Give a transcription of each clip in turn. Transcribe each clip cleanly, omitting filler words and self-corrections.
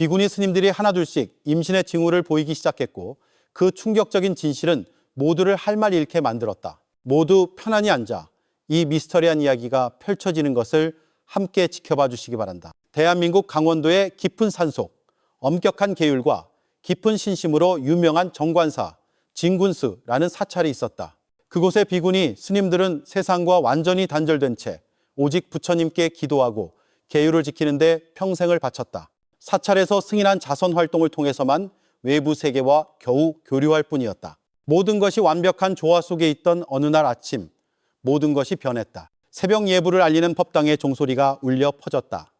비구니 스님들이 하나둘씩 임신의 징후를 보이기 시작했고 그 충격적인 진실은 모두를 할 말 잃게 만들었다. 모두 편안히 앉아 이 미스터리한 이야기가 펼쳐지는 것을 함께 지켜봐 주시기 바란다. 대한민국 강원도의 깊은 산속, 엄격한 계율과 깊은 신심으로 유명한 정관사 진군스라는 사찰이 있었다. 그곳의 비구니 스님들은 세상과 완전히 단절된 채 오직 부처님께 기도하고 계율을 지키는 데 평생을 바쳤다. 사찰에서 승인한 자선 활동을 통해서만 외부 세계와 겨우 교류할 뿐이었다. 모든 것이 완벽한 조화 속에 있던 어느 날 아침, 모든 것이 변했다. 새벽 예불을 알리는 법당의 종소리가 울려 퍼졌다.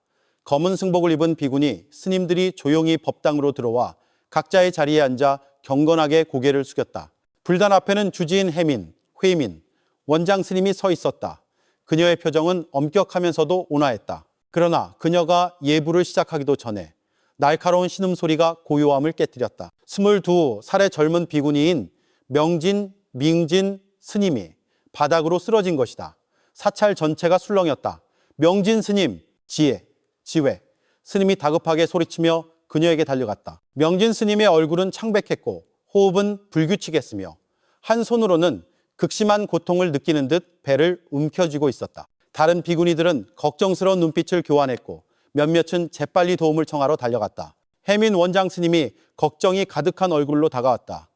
검은 승복을 입은 비구니 스님들이 조용히 법당으로 들어와 각자의 자리에 앉아 경건하게 고개를 숙였다. 불단 앞에는 주지인 해민, 회민, 원장 스님이 서 있었다. 그녀의 표정은 엄격하면서도 온화했다. 그러나 그녀가 예불을 시작하기도 전에 날카로운 신음소리가 고요함을 깨뜨렸다. 22살의 젊은 비구니인 명진, 밍진 스님이 바닥으로 쓰러진 것이다. 사찰 전체가 술렁였다. 명진 스님, 지혜, 지회. 스님이 다급하게 소리치며 그녀에게 달려갔다. 명진 스님의 얼굴은 창백했고 호흡은 불규칙했으며 한 손으로는 극심한 고통을 느끼는 듯 배를 움켜쥐고 있었다. 다른 비구니들은 걱정스러운 눈빛을 교환했고 몇몇은 재빨리 도움을 청하러 달려갔다. 해민 원장 스님이 걱정이 가득한 얼굴로 다가왔다.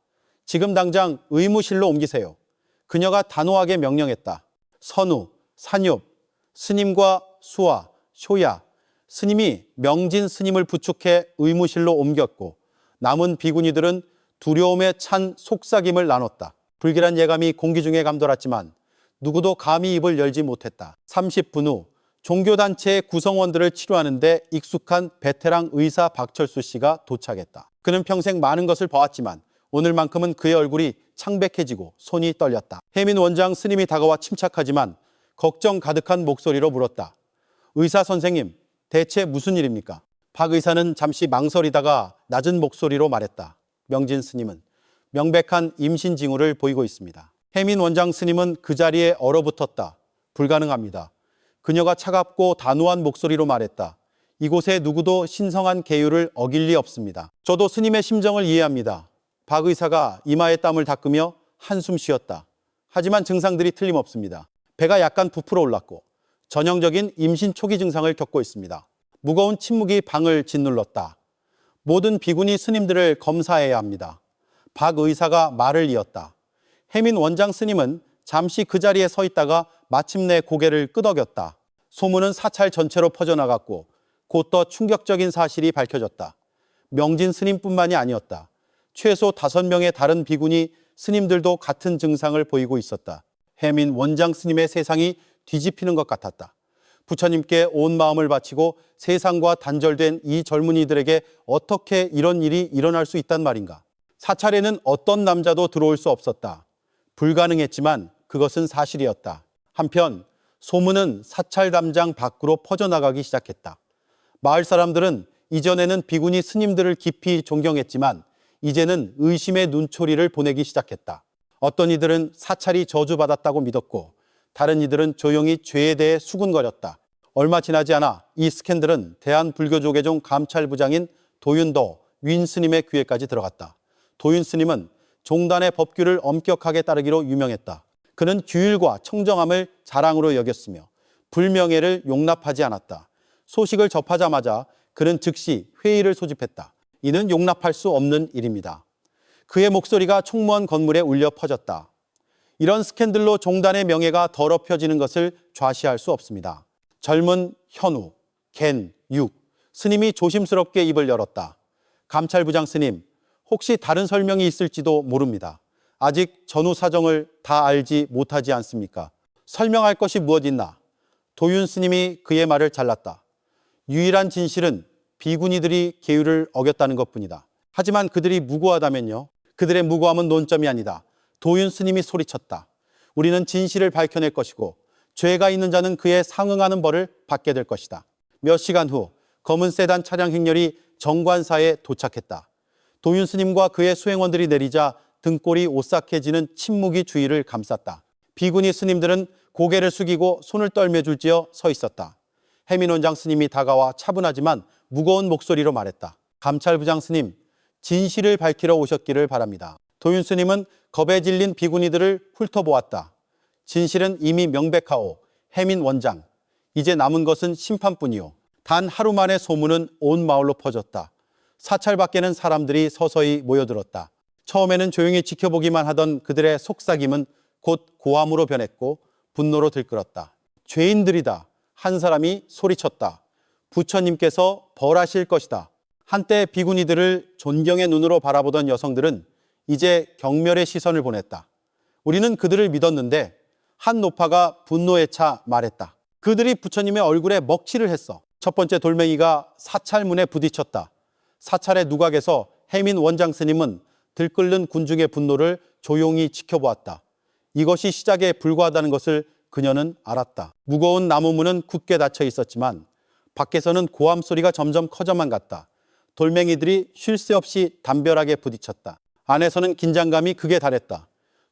지금 당장 의무실로 옮기세요. 그녀가 단호하게 명령했다. 선우, 산엽, 스님과 수아, 쇼야, 스님이 명진 스님을 부축해 의무실로 옮겼고 남은 비구니들은 두려움에 찬 속삭임을 나눴다. 불길한 예감이 공기 중에 감돌았지만 누구도 감히 입을 열지 못했다. 30분 후 종교단체의 구성원들을 치료하는 데 익숙한 베테랑 의사 박철수 씨가 도착했다. 그는 평생 많은 것을 봐왔지만 오늘만큼은 그의 얼굴이 창백해지고 손이 떨렸다. 해민 원장 스님이 다가와 침착하지만 걱정 가득한 목소리로 물었다. 의사 선생님, 대체 무슨 일입니까? 박 의사는 잠시 망설이다가 낮은 목소리로 말했다. 명진 스님은 명백한 임신 징후를 보이고 있습니다. 해민 원장 스님은 그 자리에 얼어붙었다. 불가능합니다. 그녀가 차갑고 단호한 목소리로 말했다. 이곳에 누구도 신성한 계율을 어길 리 없습니다. 저도 스님의 심정을 이해합니다. 박 의사가 이마에 땀을 닦으며 한숨 쉬었다. 하지만 증상들이 틀림없습니다. 배가 약간 부풀어 올랐고 전형적인 임신 초기 증상을 겪고 있습니다. 무거운 침묵이 방을 짓눌렀다. 모든 비구니 스님들을 검사해야 합니다. 박 의사가 말을 이었다. 해민 원장 스님은 잠시 그 자리에 서 있다가 마침내 고개를 끄덕였다. 소문은 사찰 전체로 퍼져나갔고 곧 더 충격적인 사실이 밝혀졌다. 명진 스님뿐만이 아니었다. 최소 5명의 다른 비구니 스님들도 같은 증상을 보이고 있었다. 해민 원장 스님의 세상이 뒤집히는 것 같았다. 부처님께 온 마음을 바치고 세상과 단절된 이 젊은이들에게 어떻게 이런 일이 일어날 수 있단 말인가? 사찰에는 어떤 남자도 들어올 수 없었다. 불가능했지만 그것은 사실이었다. 한편 소문은 사찰 담장 밖으로 퍼져나가기 시작했다. 마을 사람들은 이전에는 비구니 스님들을 깊이 존경했지만 이제는 의심의 눈초리를 보내기 시작했다. 어떤 이들은 사찰이 저주받았다고 믿었고 다른 이들은 조용히 죄에 대해 수군거렸다. 얼마 지나지 않아 이 스캔들은 대한불교조계종 감찰부장인 도윤도 윈 스님의 귀에까지 들어갔다. 도윤 스님은 종단의 법규를 엄격하게 따르기로 유명했다. 그는 규율과 청정함을 자랑으로 여겼으며 불명예를 용납하지 않았다. 소식을 접하자마자 그는 즉시 회의를 소집했다. 이는 용납할 수 없는 일입니다. 그의 목소리가 총무원 건물에 울려 퍼졌다. 이런 스캔들로 종단의 명예가 더럽혀지는 것을 좌시할 수 없습니다. 젊은 현우, 겐, 육, 스님이 조심스럽게 입을 열었다. 감찰부장 스님, 혹시 다른 설명이 있을지도 모릅니다. 아직 전후 사정을 다 알지 못하지 않습니까? 설명할 것이 무엇 있나? 도윤 스님이 그의 말을 잘랐다. 유일한 진실은 비구니들이 계율을 어겼다는 것뿐이다. 하지만 그들이 무고하다면요? 그들의 무고함은 논점이 아니다. 도윤 스님이 소리쳤다. 우리는 진실을 밝혀낼 것이고 죄가 있는 자는 그에 상응하는 벌을 받게 될 것이다. 몇 시간 후 검은 세단 차량 행렬이 정관사에 도착했다. 도윤 스님과 그의 수행원들이 내리자 등골이 오싹해지는 침묵이 주위를 감쌌다. 비구니 스님들은 고개를 숙이고 손을 떨며줄지어 서 있었다. 해민 원장 스님이 다가와 차분하지만 무거운 목소리로 말했다. 감찰부장 스님, 진실을 밝히러 오셨기를 바랍니다. 도윤 스님은 겁에 질린 비구니들을 훑어보았다. 진실은 이미 명백하오. 해민 원장. 이제 남은 것은 심판뿐이오. 단 하루 만에 소문은 온 마을로 퍼졌다. 사찰 밖에는 사람들이 서서히 모여들었다. 처음에는 조용히 지켜보기만 하던 그들의 속삭임은 곧 고함으로 변했고 분노로 들끓었다. 죄인들이다. 한 사람이 소리쳤다. 부처님께서 벌하실 것이다. 한때 비구니들을 존경의 눈으로 바라보던 여성들은 이제 경멸의 시선을 보냈다. 우리는 그들을 믿었는데 한 노파가 분노에 차 말했다. 그들이 부처님의 얼굴에 먹칠을 했어. 첫 번째 돌멩이가 사찰문에 부딪혔다. 사찰의 누각에서 해민 원장 스님은 들끓는 군중의 분노를 조용히 지켜보았다. 이것이 시작에 불과하다는 것을 그녀는 알았다. 무거운 나무문은 굳게 닫혀 있었지만 밖에서는 고함 소리가 점점 커져만 갔다. 돌멩이들이 쉴 새 없이 담벼락에 부딪혔다. 안에서는 긴장감이 극에 달했다.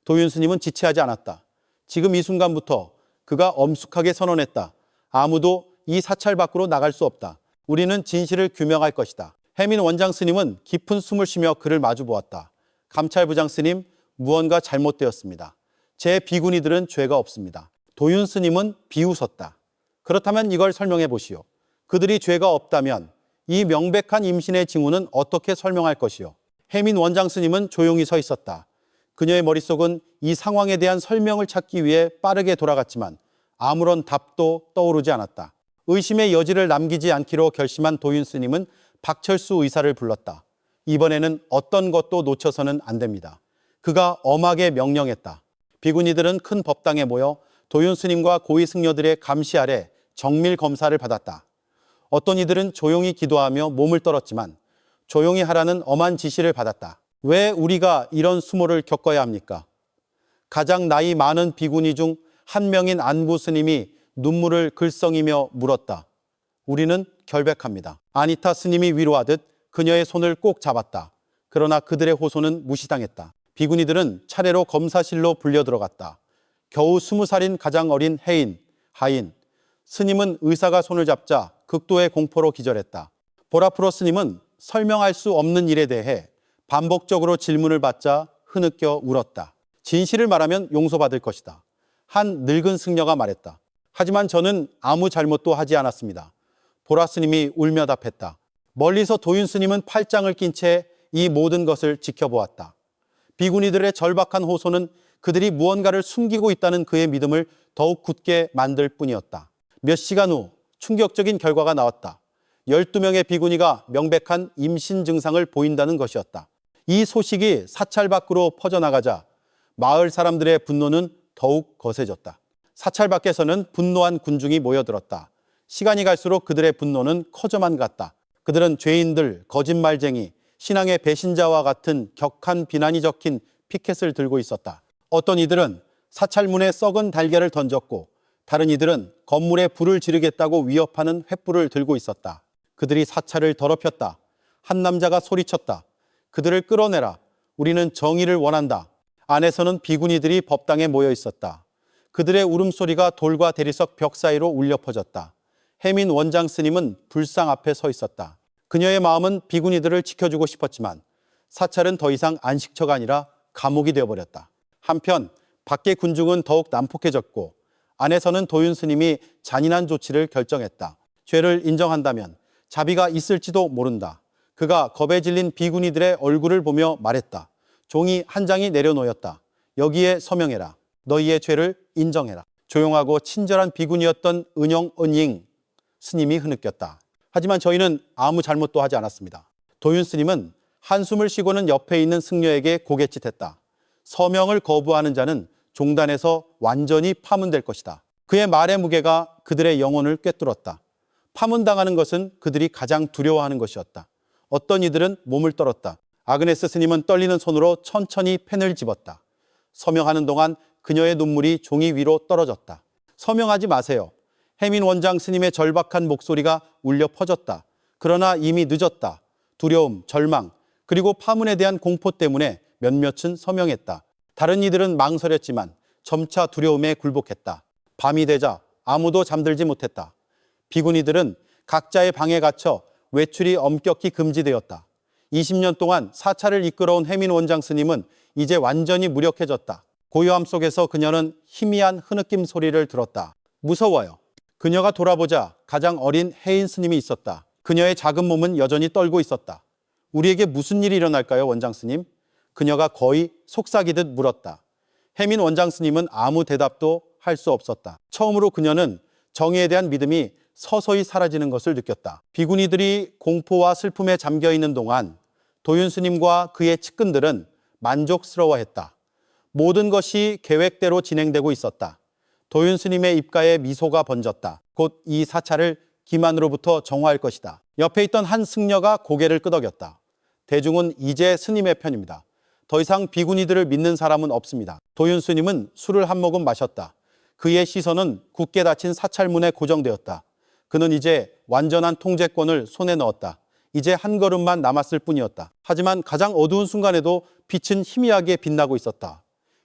도윤 스님은 지체하지 않았다. 지금 이 순간부터 그가 엄숙하게 선언했다. 아무도 이 사찰 밖으로 나갈 수 없다. 우리는 진실을 규명할 것이다. 해민 원장 스님은 깊은 숨을 쉬며 그를 마주 보았다. 감찰부장 스님, 무언가 잘못되었습니다. 제 비구니들은 죄가 없습니다. 도윤 스님은 비웃었다. 그렇다면 이걸 설명해 보시오. 그들이 죄가 없다면 이 명백한 임신의 징후는 어떻게 설명할 것이오. 해민 원장 스님은 조용히 서 있었다. 그녀의 머릿속은 이 상황에 대한 설명을 찾기 위해 빠르게 돌아갔지만 아무런 답도 떠오르지 않았다. 의심의 여지를 남기지 않기로 결심한 도윤 스님은 박철수 의사를 불렀다. 이번에는 어떤 것도 놓쳐서는 안 됩니다. 그가 엄하게 명령했다. 비구니들은 큰 법당에 모여 도윤 스님과 고위 승려들의 감시 아래 정밀 검사를 받았다. 어떤 이들은 조용히 기도하며 몸을 떨었지만 조용히 하라는 엄한 지시를 받았다. 왜 우리가 이런 수모를 겪어야 합니까? 가장 나이 많은 비구니 중 한 명인 안부 스님이 눈물을 글썽이며 물었다. 우리는 결백합니다. 아니타 스님이 위로하듯 그녀의 손을 꼭 잡았다. 그러나 그들의 호소는 무시당했다. 비구니들은 차례로 검사실로 불려 들어갔다. 겨우 20살인 가장 어린 해인, 하인. 스님은 의사가 손을 잡자 극도의 공포로 기절했다. 보라프로 스님은 설명할 수 없는 일에 대해 반복적으로 질문을 받자 흐느껴 울었다. 진실을 말하면 용서받을 것이다. 한 늙은 승려가 말했다. 하지만 저는 아무 잘못도 하지 않았습니다. 보라 스님이 울며 답했다. 멀리서 도윤 스님은 팔짱을 낀 채 이 모든 것을 지켜보았다. 비구니들의 절박한 호소는 그들이 무언가를 숨기고 있다는 그의 믿음을 더욱 굳게 만들 뿐이었다. 몇 시간 후 충격적인 결과가 나왔다. 12명의 비구니가 명백한 임신 증상을 보인다는 것이었다. 이 소식이 사찰 밖으로 퍼져나가자 마을 사람들의 분노는 더욱 거세졌다. 사찰 밖에서는 분노한 군중이 모여들었다. 시간이 갈수록 그들의 분노는 커져만 갔다. 그들은 죄인들, 거짓말쟁이, 신앙의 배신자와 같은 격한 비난이 적힌 피켓을 들고 있었다. 어떤 이들은 사찰문에 썩은 달걀을 던졌고 다른 이들은 건물에 불을 지르겠다고 위협하는 횃불을 들고 있었다. 그들이 사찰을 더럽혔다. 한 남자가 소리쳤다. 그들을 끌어내라. 우리는 정의를 원한다. 안에서는 비구니들이 법당에 모여 있었다. 그들의 울음소리가 돌과 대리석 벽 사이로 울려 퍼졌다. 해민 원장 스님은 불상 앞에 서 있었다. 그녀의 마음은 비구니들을 지켜주고 싶었지만 사찰은 더 이상 안식처가 아니라 감옥이 되어버렸다. 한편 밖의 군중은 더욱 난폭해졌고 안에서는 도윤 스님이 잔인한 조치를 결정했다. 죄를 인정한다면 자비가 있을지도 모른다. 그가 겁에 질린 비구니들의 얼굴을 보며 말했다. 종이 한 장이 내려놓였다. 여기에 서명해라. 너희의 죄를 인정해라. 조용하고 친절한 비구니였던 은영 스님이 흐느꼈다. 하지만 저희는 아무 잘못도 하지 않았습니다. 도윤 스님은 한숨을 쉬고는 옆에 있는 승려에게 고갯짓했다. 서명을 거부하는 자는 종단에서 완전히 파문될 것이다. 그의 말의 무게가 그들의 영혼을 꿰뚫었다. 파문당하는 것은 그들이 가장 두려워하는 것이었다. 어떤 이들은 몸을 떨었다. 아그네스 스님은 떨리는 손으로 천천히 펜을 집었다. 서명하는 동안 그녀의 눈물이 종이 위로 떨어졌다. 서명하지 마세요. 해민 원장 스님의 절박한 목소리가 울려 퍼졌다. 그러나 이미 늦었다. 두려움, 절망, 그리고 파문에 대한 공포 때문에 몇몇은 서명했다. 다른 이들은 망설였지만 점차 두려움에 굴복했다. 밤이 되자 아무도 잠들지 못했다. 비구니들은 각자의 방에 갇혀 외출이 엄격히 금지되었다. 20년 동안 사찰을 이끌어온 해민 원장 스님은 이제 완전히 무력해졌다. 고요함 속에서 그녀는 희미한 흐느낌 소리를 들었다. 무서워요. 그녀가 돌아보자 가장 어린 혜인 스님이 있었다. 그녀의 작은 몸은 여전히 떨고 있었다. 우리에게 무슨 일이 일어날까요, 원장 스님? 그녀가 거의 속삭이듯 물었다. 해민 원장 스님은 아무 대답도 할 수 없었다. 처음으로 그녀는 정의에 대한 믿음이 서서히 사라지는 것을 느꼈다. 비구니들이 공포와 슬픔에 잠겨 있는 동안 도윤 스님과 그의 측근들은 만족스러워했다. 모든 것이 계획대로 진행되고 있었다. 도윤 스님의 입가에 미소가 번졌다. 곧 이 사찰을 기만으로부터 정화할 것이다. 옆에 있던 한 승려가 고개를 끄덕였다. 대중은 이제 스님의 편입니다. 더 이상 비구니들을 믿는 사람은 없습니다. 도윤 스님은 술을 한 모금 마셨다. 그의 시선은 굳게 닫힌 사찰문에 고정되었다. 그는 이제 완전한 통제권을 손에 넣었다. 이제 한 걸음만 남았을 뿐이었다. 하지만 가장 어두운 순간에도 빛은 희미하게 빛나고 있었다.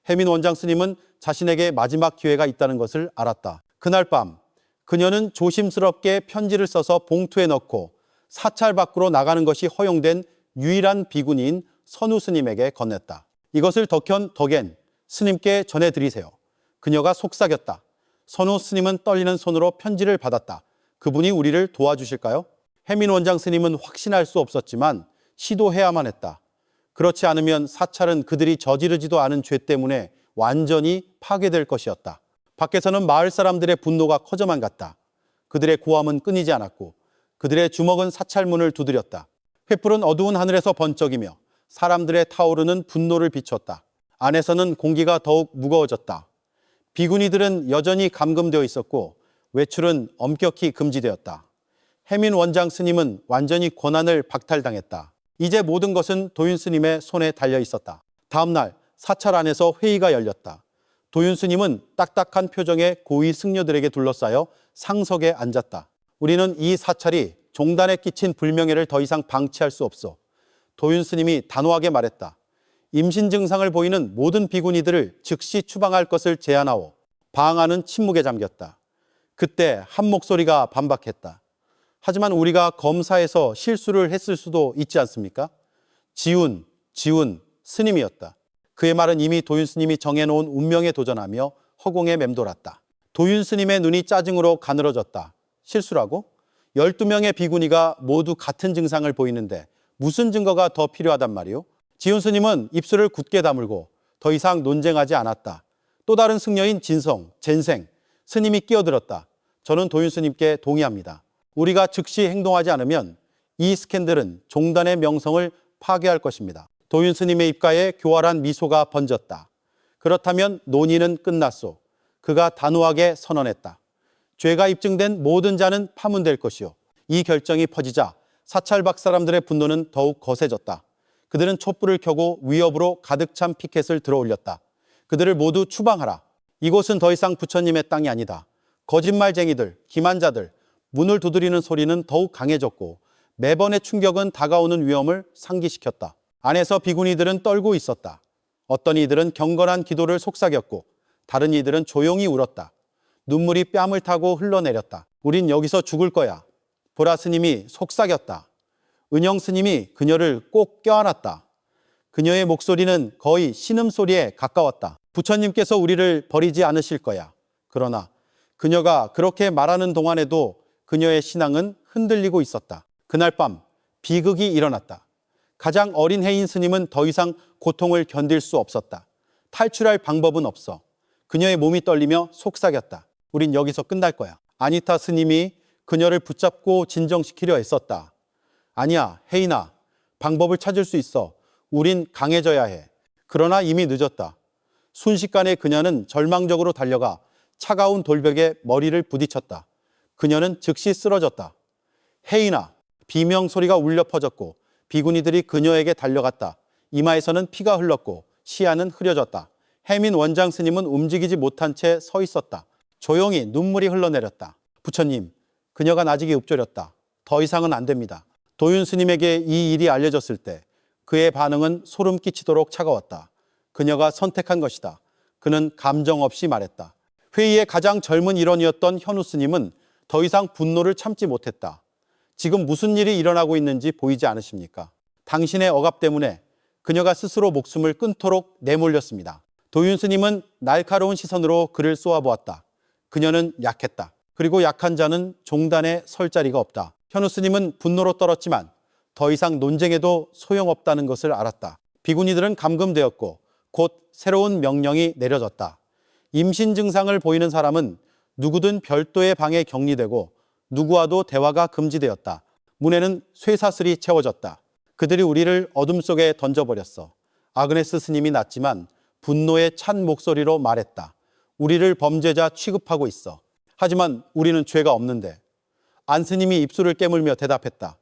해민 원장 스님은 자신에게 마지막 기회가 있다는 것을 알았다. 그날 밤 그녀는 조심스럽게 편지를 써서 봉투에 넣고 사찰 밖으로 나가는 것이 허용된 유일한 비구니인 선우 스님에게 건넸다. 이것을 덕현 덕엔 스님께 전해드리세요. 그녀가 속삭였다. 선우 스님은 떨리는 손으로 편지를 받았다. 그분이 우리를 도와주실까요? 해민 원장 스님은 확신할 수 없었지만 시도해야만 했다. 그렇지 않으면 사찰은 그들이 저지르지도 않은 죄 때문에 완전히 파괴될 것이었다. 밖에서는 마을 사람들의 분노가 커져만 갔다. 그들의 고함은 끊이지 않았고 그들의 주먹은 사찰문을 두드렸다. 횃불은 어두운 하늘에서 번쩍이며 사람들의 타오르는 분노를 비췄다. 안에서는 공기가 더욱 무거워졌다. 비구니들은 여전히 감금되어 있었고 외출은 엄격히 금지되었다. 해민 원장 스님은 완전히 권한을 박탈당했다. 이제 모든 것은 도윤 스님의 손에 달려 있었다. 다음 날 사찰 안에서 회의가 열렸다. 도윤 스님은 딱딱한 표정의 고위 승려들에게 둘러싸여 상석에 앉았다. 우리는 이 사찰이 종단에 끼친 불명예를 더 이상 방치할 수 없어. 도윤 스님이 단호하게 말했다. 임신 증상을 보이는 모든 비구니들을 즉시 추방할 것을 제안하오. 방안은 침묵에 잠겼다. 그때 한 목소리가 반박했다. 하지만 우리가 검사에서 실수를 했을 수도 있지 않습니까? 지운 스님이었다. 그의 말은 이미 도윤 스님이 정해놓은 운명에 도전하며 허공에 맴돌았다. 도윤 스님의 눈이 짜증으로 가늘어졌다. 실수라고? 12명의 비구니가 모두 같은 증상을 보이는데 무슨 증거가 더 필요하단 말이오? 지훈 스님은 입술을 굳게 다물고 더 이상 논쟁하지 않았다. 또 다른 승려인 진성, 젠생, 스님이 끼어들었다. 저는 도윤 스님께 동의합니다. 우리가 즉시 행동하지 않으면 이 스캔들은 종단의 명성을 파괴할 것입니다. 도윤 스님의 입가에 교활한 미소가 번졌다. 그렇다면 논의는 끝났소. 그가 단호하게 선언했다. 죄가 입증된 모든 자는 파문될 것이요. 이 결정이 퍼지자 사찰 밖 사람들의 분노는 더욱 거세졌다. 그들은 촛불을 켜고 위협으로 가득 찬 피켓을 들어올렸다. 그들을 모두 추방하라. 이곳은 더 이상 부처님의 땅이 아니다. 거짓말쟁이들, 기만자들, 문을 두드리는 소리는 더욱 강해졌고 매번의 충격은 다가오는 위험을 상기시켰다. 안에서 비구니들은 떨고 있었다. 어떤 이들은 경건한 기도를 속삭였고 다른 이들은 조용히 울었다. 눈물이 뺨을 타고 흘러내렸다. 우린 여기서 죽을 거야. 보라 스님이 속삭였다. 은영 스님이 그녀를 꼭 껴안았다. 그녀의 목소리는 거의 신음소리에 가까웠다. 부처님께서 우리를 버리지 않으실 거야. 그러나 그녀가 그렇게 말하는 동안에도 그녀의 신앙은 흔들리고 있었다. 그날 밤 비극이 일어났다. 가장 어린 혜인 스님은 더 이상 고통을 견딜 수 없었다. 탈출할 방법은 없어. 그녀의 몸이 떨리며 속삭였다. 우린 여기서 끝날 거야. 아니타 스님이 그녀를 붙잡고 진정시키려 애썼다. 아니야, 혜인아. 방법을 찾을 수 있어. 우린 강해져야 해. 그러나 이미 늦었다. 순식간에 그녀는 절망적으로 달려가 차가운 돌벽에 머리를 부딪혔다. 그녀는 즉시 쓰러졌다. 혜인아. 비명 소리가 울려 퍼졌고 비구니들이 그녀에게 달려갔다. 이마에서는 피가 흘렀고 시야는 흐려졌다. 해민 원장 스님은 움직이지 못한 채 서 있었다. 조용히 눈물이 흘러내렸다. 부처님, 그녀가 나직이 읊조렸다. 더 이상은 안 됩니다. 도윤 스님에게 이 일이 알려졌을 때 그의 반응은 소름 끼치도록 차가웠다. 그녀가 선택한 것이다. 그는 감정 없이 말했다. 회의의 가장 젊은 일원이었던 현우 스님은 더 이상 분노를 참지 못했다. 지금 무슨 일이 일어나고 있는지 보이지 않으십니까? 당신의 억압 때문에 그녀가 스스로 목숨을 끊도록 내몰렸습니다. 도윤 스님은 날카로운 시선으로 그를 쏘아보았다. 그녀는 약했다. 그리고 약한 자는 종단에 설 자리가 없다. 현우 스님은 분노로 떨었지만 더 이상 논쟁에도 소용없다는 것을 알았다. 비구니들은 감금되었고 곧 새로운 명령이 내려졌다. 임신 증상을 보이는 사람은 누구든 별도의 방에 격리되고 누구와도 대화가 금지되었다. 문에는 쇠사슬이 채워졌다. 그들이 우리를 어둠 속에 던져버렸어. 아그네스 스님이 낮지만 분노에 찬 목소리로 말했다. 우리를 범죄자 취급하고 있어. 하지만 우리는 죄가 없는데. 안 스님이 입술을 깨물며 대답했다.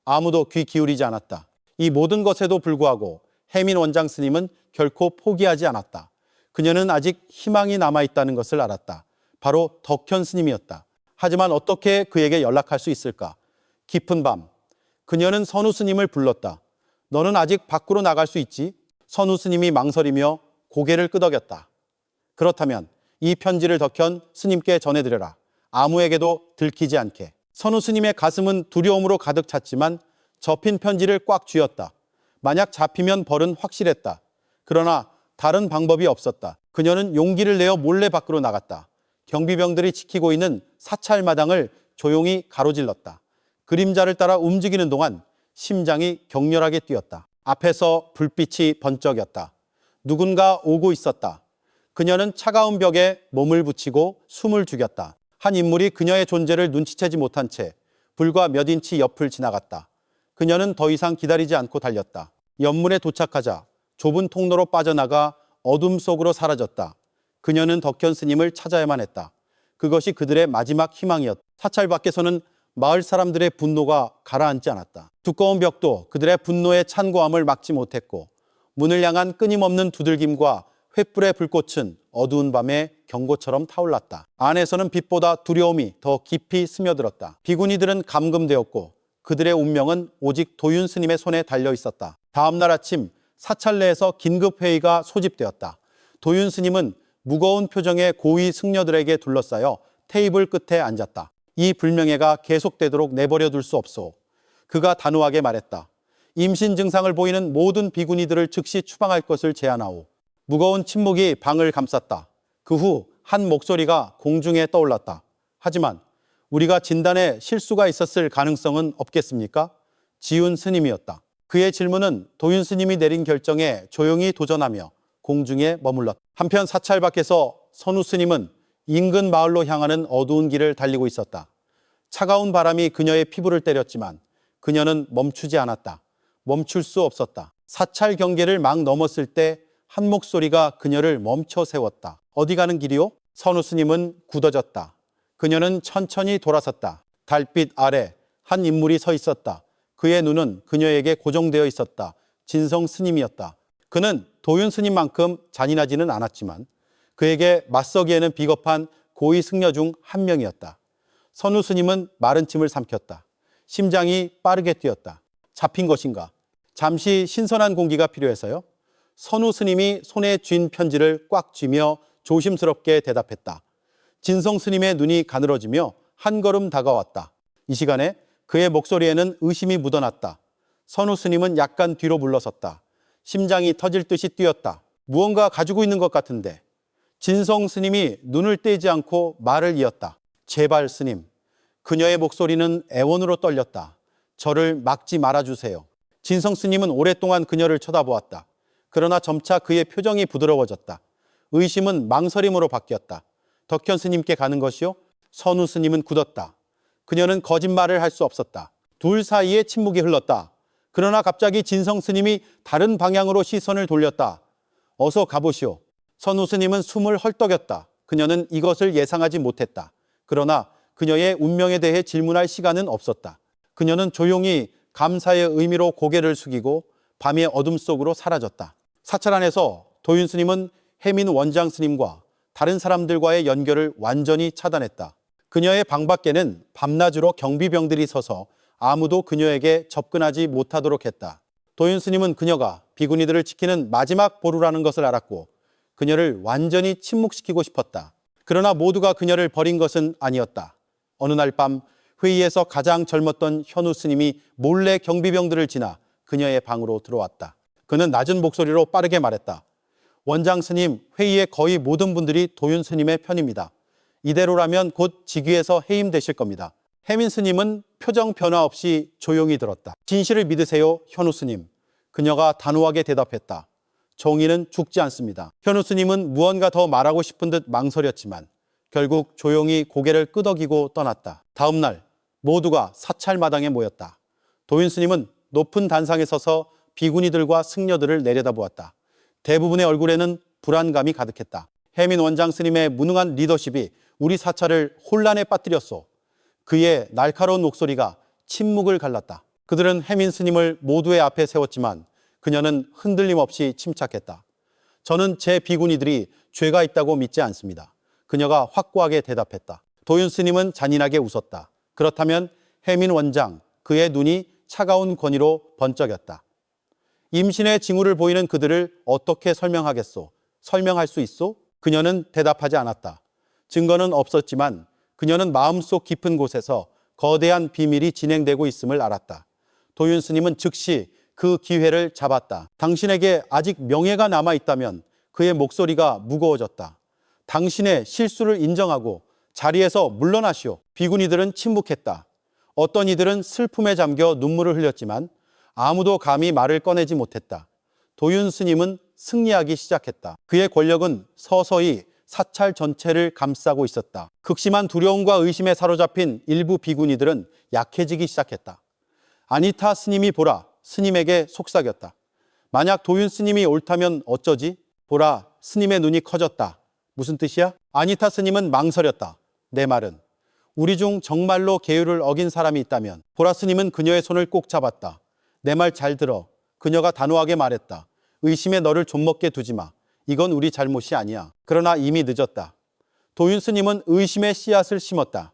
아무도 귀 기울이지 않았다. 이 모든 것에도 불구하고 해민 원장 스님은 결코 포기하지 않았다. 그녀는 아직 희망이 남아있다는 것을 알았다. 바로 덕현 스님이었다. 하지만 어떻게 그에게 연락할 수 있을까? 깊은 밤, 그녀는 선우 스님을 불렀다. 너는 아직 밖으로 나갈 수 있지? 선우 스님이 망설이며 고개를 끄덕였다. 그렇다면 이 편지를 덕현 스님께 전해드려라. 아무에게도 들키지 않게. 선우 스님의 가슴은 두려움으로 가득 찼지만 접힌 편지를 꽉 쥐었다. 만약 잡히면 벌은 확실했다. 그러나 다른 방법이 없었다. 그녀는 용기를 내어 몰래 밖으로 나갔다. 경비병들이 지키고 있는 사찰마당을 조용히 가로질렀다. 그림자를 따라 움직이는 동안 심장이 격렬하게 뛰었다. 앞에서 불빛이 번쩍였다. 누군가 오고 있었다. 그녀는 차가운 벽에 몸을 붙이고 숨을 죽였다. 한 인물이 그녀의 존재를 눈치채지 못한 채 불과 몇 인치 옆을 지나갔다. 그녀는 더 이상 기다리지 않고 달렸다. 연문에 도착하자 좁은 통로로 빠져나가 어둠 속으로 사라졌다. 그녀는 덕현 스님을 찾아야만 했다. 그것이 그들의 마지막 희망이었다. 사찰 밖에서는 마을 사람들의 분노가 가라앉지 않았다. 두꺼운 벽도 그들의 분노의 찬고함을 막지 못했고 문을 향한 끊임없는 두들김과 횃불의 불꽃은 어두운 밤에 경고처럼 타올랐다. 안에서는 빛보다 두려움이 더 깊이 스며들었다. 비구니들은 감금되었고 그들의 운명은 오직 도윤 스님의 손에 달려 있었다. 다음 날 아침 사찰 내에서 긴급회의가 소집되었다. 도윤 스님은 무거운 표정의 고위 승려들에게 둘러싸여 테이블 끝에 앉았다. 이 불명예가 계속되도록 내버려 둘 수 없소. 그가 단호하게 말했다. 임신 증상을 보이는 모든 비구니들을 즉시 추방할 것을 제안하오. 무거운 침묵이 방을 감쌌다. 그 후 한 목소리가 공중에 떠올랐다. 하지만 우리가 진단에 실수가 있었을 가능성은 없겠습니까? 지윤 스님이었다. 그의 질문은 도윤 스님이 내린 결정에 조용히 도전하며 공중에 머물렀다. 한편 사찰 밖에서 선우 스님은 인근 마을로 향하는 어두운 길을 달리고 있었다. 차가운 바람이 그녀의 피부를 때렸지만 그녀는 멈추지 않았다. 멈출 수 없었다. 사찰 경계를 막 넘었을 때 한 목소리가 그녀를 멈춰 세웠다. 어디 가는 길이요? 선우 스님은 굳어졌다. 그녀는 천천히 돌아섰다. 달빛 아래 한 인물이 서 있었다. 그의 눈은 그녀에게 고정되어 있었다. 진성 스님이었다. 그는 도윤 스님만큼 잔인하지는 않았지만 그에게 맞서기에는 비겁한 고위 승려 중 한 명이었다. 선우 스님은 마른 침을 삼켰다. 심장이 빠르게 뛰었다. 잡힌 것인가? 잠시 신선한 공기가 필요해서요. 선우 스님이 손에 쥔 편지를 꽉 쥐며 조심스럽게 대답했다. 진성 스님의 눈이 가늘어지며 한 걸음 다가왔다. 이 시간에 그의 목소리에는 의심이 묻어났다. 선우 스님은 약간 뒤로 물러섰다. 심장이 터질 듯이 뛰었다. 무언가 가지고 있는 것 같은데. 진성 스님이 눈을 떼지 않고 말을 이었다. 제발 스님. 그녀의 목소리는 애원으로 떨렸다. 저를 막지 말아주세요. 진성 스님은 오랫동안 그녀를 쳐다보았다. 그러나 점차 그의 표정이 부드러워졌다. 의심은 망설임으로 바뀌었다. 덕현 스님께 가는 것이요? 선우 스님은 굳었다. 그녀는 거짓말을 할 수 없었다. 둘 사이에 침묵이 흘렀다. 그러나 갑자기 진성 스님이 다른 방향으로 시선을 돌렸다. 어서 가보시오. 선우 스님은 숨을 헐떡였다. 그녀는 이것을 예상하지 못했다. 그러나 그녀의 운명에 대해 질문할 시간은 없었다. 그녀는 조용히 감사의 의미로 고개를 숙이고 밤의 어둠 속으로 사라졌다. 사찰 안에서 도윤 스님은 해민 원장 스님과 다른 사람들과의 연결을 완전히 차단했다. 그녀의 방 밖에는 밤낮으로 경비병들이 서서 아무도 그녀에게 접근하지 못하도록 했다. 도윤 스님은 그녀가 비구니들을 지키는 마지막 보루라는 것을 알았고 그녀를 완전히 침묵시키고 싶었다. 그러나 모두가 그녀를 버린 것은 아니었다. 어느 날 밤 회의에서 가장 젊었던 현우 스님이 몰래 경비병들을 지나 그녀의 방으로 들어왔다. 그는 낮은 목소리로 빠르게 말했다. 원장 스님, 회의의 거의 모든 분들이 도윤 스님의 편입니다. 이대로라면 곧 직위에서 해임되실 겁니다. 혜민 스님은 표정 변화 없이 조용히 들었다. 진실을 믿으세요, 현우 스님. 그녀가 단호하게 대답했다. 정의는 죽지 않습니다. 현우 스님은 무언가 더 말하고 싶은 듯 망설였지만 결국 조용히 고개를 끄덕이고 떠났다. 다음 날 모두가 사찰마당에 모였다. 도윤 스님은 높은 단상에 서서 비구니들과 승려들을 내려다보았다. 대부분의 얼굴에는 불안감이 가득했다. 혜민 원장 스님의 무능한 리더십이 우리 사찰을 혼란에 빠뜨렸소. 그의 날카로운 목소리가 침묵을 갈랐다. 그들은 혜민 스님을 모두의 앞에 세웠지만 그녀는 흔들림 없이 침착했다. 저는 제 비구니들이 죄가 있다고 믿지 않습니다. 그녀가 확고하게 대답했다. 도윤 스님은 잔인하게 웃었다. 그렇다면 혜민 원장, 그의 눈이 차가운 권위로 번쩍였다. 임신의 징후를 보이는 그들을 어떻게 설명하겠소? 설명할 수 있소? 그녀는 대답하지 않았다. 증거는 없었지만 그녀는 마음속 깊은 곳에서 거대한 비밀이 진행되고 있음을 알았다. 도윤 스님은 즉시 그 기회를 잡았다. 당신에게 아직 명예가 남아있다면 그의 목소리가 무거워졌다. 당신의 실수를 인정하고 자리에서 물러나시오. 비구니들은 침묵했다. 어떤 이들은 슬픔에 잠겨 눈물을 흘렸지만 아무도 감히 말을 꺼내지 못했다. 도윤 스님은 승리하기 시작했다. 그의 권력은 서서히 사찰 전체를 감싸고 있었다. 극심한 두려움과 의심에 사로잡힌 일부 비구니들은 약해지기 시작했다. 아니타 스님이 보라, 스님에게 속삭였다. 만약 도윤 스님이 옳다면 어쩌지? 보라, 스님의 눈이 커졌다. 무슨 뜻이야? 아니타 스님은 망설였다. 내 말은 우리 중 정말로 계율을 어긴 사람이 있다면. 보라 스님은 그녀의 손을 꼭 잡았다. 내 말 잘 들어. 그녀가 단호하게 말했다. 의심에 너를 좀먹게 두지 마. 이건 우리 잘못이 아니야. 그러나 이미 늦었다. 도윤 스님은 의심의 씨앗을 심었다.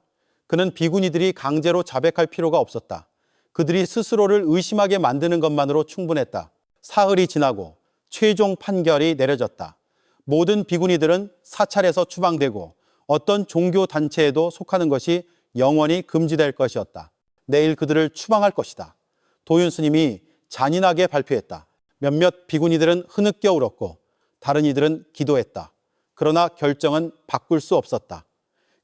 그는 비구니들이 강제로 자백할 필요가 없었다. 그들이 스스로를 의심하게 만드는 것만으로 충분했다. 사흘이 지나고 최종 판결이 내려졌다. 모든 비구니들은 사찰에서 추방되고 어떤 종교 단체에도 속하는 것이 영원히 금지될 것이었다. 내일 그들을 추방할 것이다. 도윤 스님이 잔인하게 발표했다. 몇몇 비구니들은 흐느껴 울었고 다른 이들은 기도했다. 그러나 결정은 바꿀 수 없었다.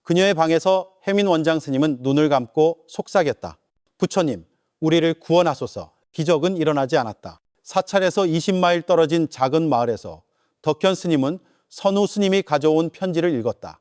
그녀의 방에서 혜민 원장 스님은 눈을 감고 속삭였다. 부처님, 우리를 구원하소서. 기적은 일어나지 않았다. 사찰에서 20마일 떨어진 작은 마을에서 덕현 스님은 선우 스님이 가져온 편지를 읽었다.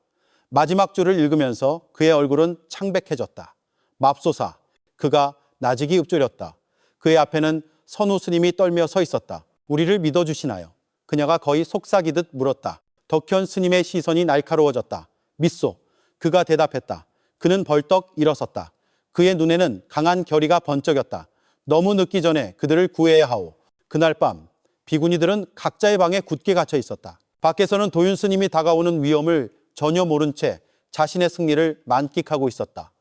마지막 줄을 읽으면서 그의 얼굴은 창백해졌다. 맙소사, 그가 나직이 읊조렸다. 그의 앞에는 선우 스님이 떨며 서 있었다. 우리를 믿어주시나요? 그녀가 거의 속삭이듯 물었다. 덕현 스님의 시선이 날카로워졌다. 믿소. 그가 대답했다. 그는 벌떡 일어섰다. 그의 눈에는 강한 결의가 번쩍였다. 너무 늦기 전에 그들을 구해야 하오. 그날 밤 비구니들은 각자의 방에 굳게 갇혀 있었다. 밖에서는 도윤 스님이 다가오는 위험을 전혀 모른 채 자신의 승리를 만끽하고 있었다.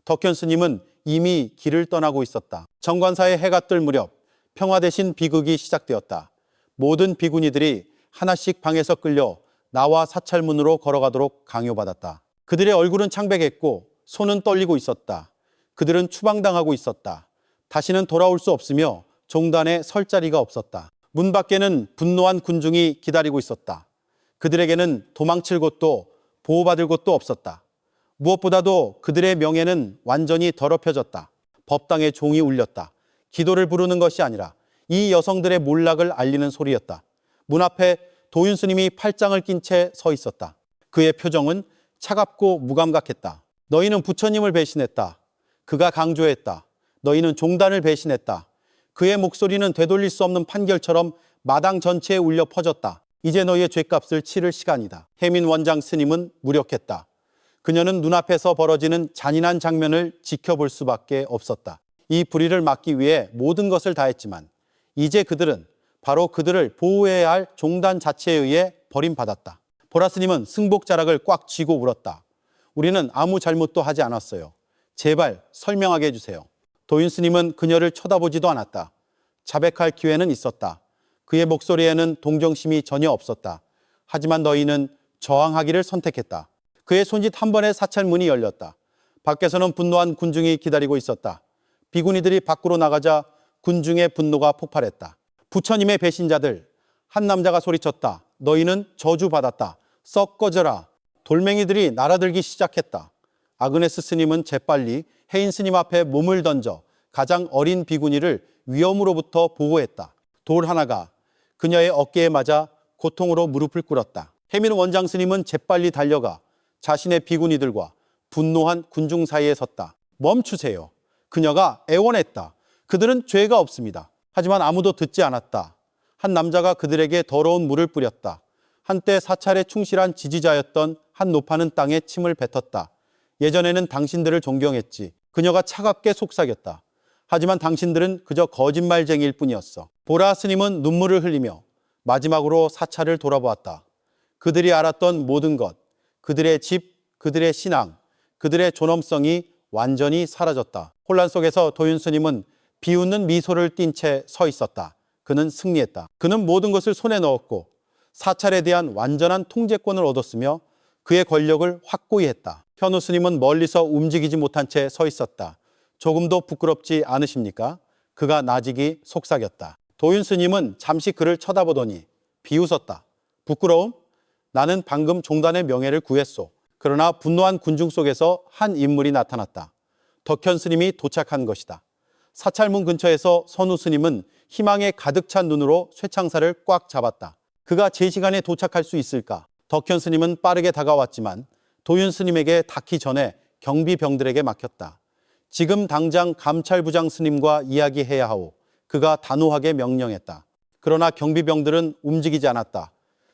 덕현 스님은 이미 길을 떠나고 있었다. 정관사의 해가 뜰 무렵 평화 대신 비극이 시작되었다. 모든 비구니들이 하나씩 방에서 끌려 나와 사찰문으로 걸어가도록 강요받았다. 그들의 얼굴은 창백했고 손은 떨리고 있었다. 그들은 추방당하고 있었다. 다시는 돌아올 수 없으며 종단에 설 자리가 없었다. 문 밖에는 분노한 군중이 기다리고 있었다. 그들에게는 도망칠 곳도 보호받을 곳도 없었다. 무엇보다도 그들의 명예는 완전히 더럽혀졌다. 법당의 종이 울렸다. 기도를 부르는 것이 아니라 이 여성들의 몰락을 알리는 소리였다. 문 앞에 도윤 스님이 팔짱을 낀 채 서 있었다. 그의 표정은 차갑고 무감각했다. 너희는 부처님을 배신했다. 그가 강조했다. 너희는 종단을 배신했다. 그의 목소리는 되돌릴 수 없는 판결처럼 마당 전체에 울려 퍼졌다. 이제 너희의 죗값을 치를 시간이다. 혜민 원장 스님은 무력했다. 그녀는 눈앞에서 벌어지는 잔인한 장면을 지켜볼 수밖에 없었다. 이 불의를 막기 위해 모든 것을 다했지만 이제 그들은 바로 그들을 보호해야 할 종단 자체에 의해 버림받았다. 보라 스님은 승복자락을 꽉 쥐고 울었다. 우리는 아무 잘못도 하지 않았어요. 제발 설명하게 해주세요. 도윤 스님은 그녀를 쳐다보지도 않았다. 자백할 기회는 있었다. 그의 목소리에는 동정심이 전혀 없었다. 하지만 너희는 저항하기를 선택했다. 그의 손짓 한 번에 사찰 문이 열렸다. 밖에서는 분노한 군중이 기다리고 있었다. 비구니들이 밖으로 나가자 군중의 분노가 폭발했다. 부처님의 배신자들, 한 남자가 소리쳤다. 너희는 저주받았다. 썩 꺼져라. 돌멩이들이 날아들기 시작했다. 아그네스 스님은 재빨리 해인 스님 앞에 몸을 던져 가장 어린 비구니를 위험으로부터 보호했다. 돌 하나가 그녀의 어깨에 맞아 고통으로 무릎을 꿇었다. 해민 원장 스님은 재빨리 달려가 자신의 비구니들과 분노한 군중 사이에 섰다. 멈추세요. 그녀가 애원했다. 그들은 죄가 없습니다. 하지만 아무도 듣지 않았다. 한 남자가 그들에게 더러운 물을 뿌렸다. 한때 사찰에 충실한 지지자였던 한 노파는 땅에 침을 뱉었다. 예전에는 당신들을 존경했지. 그녀가 차갑게 속삭였다. 하지만 당신들은 그저 거짓말쟁이일 뿐이었어. 보라 스님은 눈물을 흘리며 마지막으로 사찰을 돌아보았다. 그들이 알았던 모든 것, 그들의 집, 그들의 신앙, 그들의 존엄성이 완전히 사라졌다. 혼란 속에서 도윤 스님은 비웃는 미소를 띤 채 서 있었다. 그는 승리했다. 그는 모든 것을 손에 넣었고 사찰에 대한 완전한 통제권을 얻었으며 그의 권력을 확고히 했다. 현우 스님은 멀리서 움직이지 못한 채 서 있었다. 조금도 부끄럽지 않으십니까? 그가 나직이 속삭였다. 도윤 스님은 잠시 그를 쳐다보더니 비웃었다. 부끄러움? 나는 방금 종단의 명예를 구했소. 그러나 분노한 군중 속에서 한 인물이 나타났다. 덕현 스님이 도착한 것이다. 사찰문 근처에서 선우 스님은 희망에 가득 찬 눈으로 쇠창살을 꽉 잡았다. 그가 제 시간에 도착할 수 있을까? 덕현 스님은 빠르게 다가왔지만 도윤 스님에게 닿기 전에 경비병들에게 맡겼다. 지금 당장 감찰부장 스님과 이야기해야 하오. 그가 단호하게 명령했다. 그러나 경비병들은 움직이지 않았다.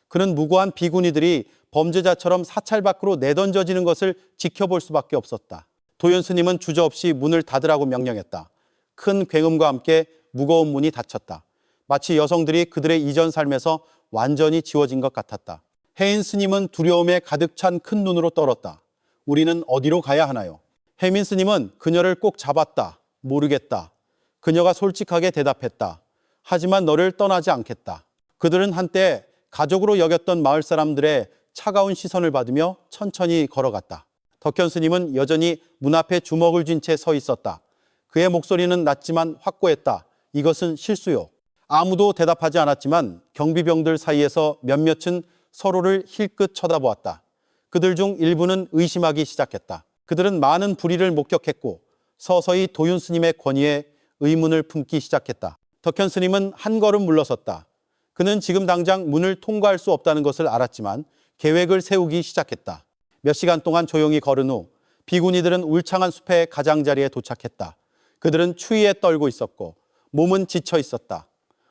그는 무고한 비구니들이 범죄자처럼 사찰 밖으로 내던져지는 것을 지켜볼 수밖에 없었다. 도윤 스님은 주저없이 문을 닫으라고 명령했다. 큰 굉음과 함께 무거운 문이 닫혔다. 마치 여성들이 그들의 이전 삶에서 완전히 지워진 것 같았다. 해인 스님은 두려움에 가득 찬 큰 눈으로 떨었다. 우리는 어디로 가야 하나요? 해민 스님은 그녀를 꼭 잡았다. 모르겠다. 그녀가 솔직하게 대답했다. 하지만 너를 떠나지 않겠다. 그들은 한때 가족으로 여겼던 마을 사람들의 차가운 시선을 받으며 천천히 걸어갔다. 덕현 스님은 여전히 문 앞에 주먹을 쥔 채 서 있었다. 그의 목소리는 낮지만 확고했다. 이것은 실수요. 아무도 대답하지 않았지만 경비병들 사이에서 몇몇은 서로를 힐끗 쳐다보았다. 그들 중 일부는 의심하기 시작했다. 그들은 많은 불의를 목격했고 서서히 도윤 스님의 권위에 의문을 품기 시작했다. 덕현 스님은 한 걸음 물러섰다. 그는 지금 당장 문을 통과할 수 없다는 것을 알았지만 계획을 세우기 시작했다. 몇 시간 동안 조용히 걸은 후 비구니들은 울창한 숲의 가장자리에 도착했다. 그들은 추위에 떨고 있었고 몸은 지쳐 있었다.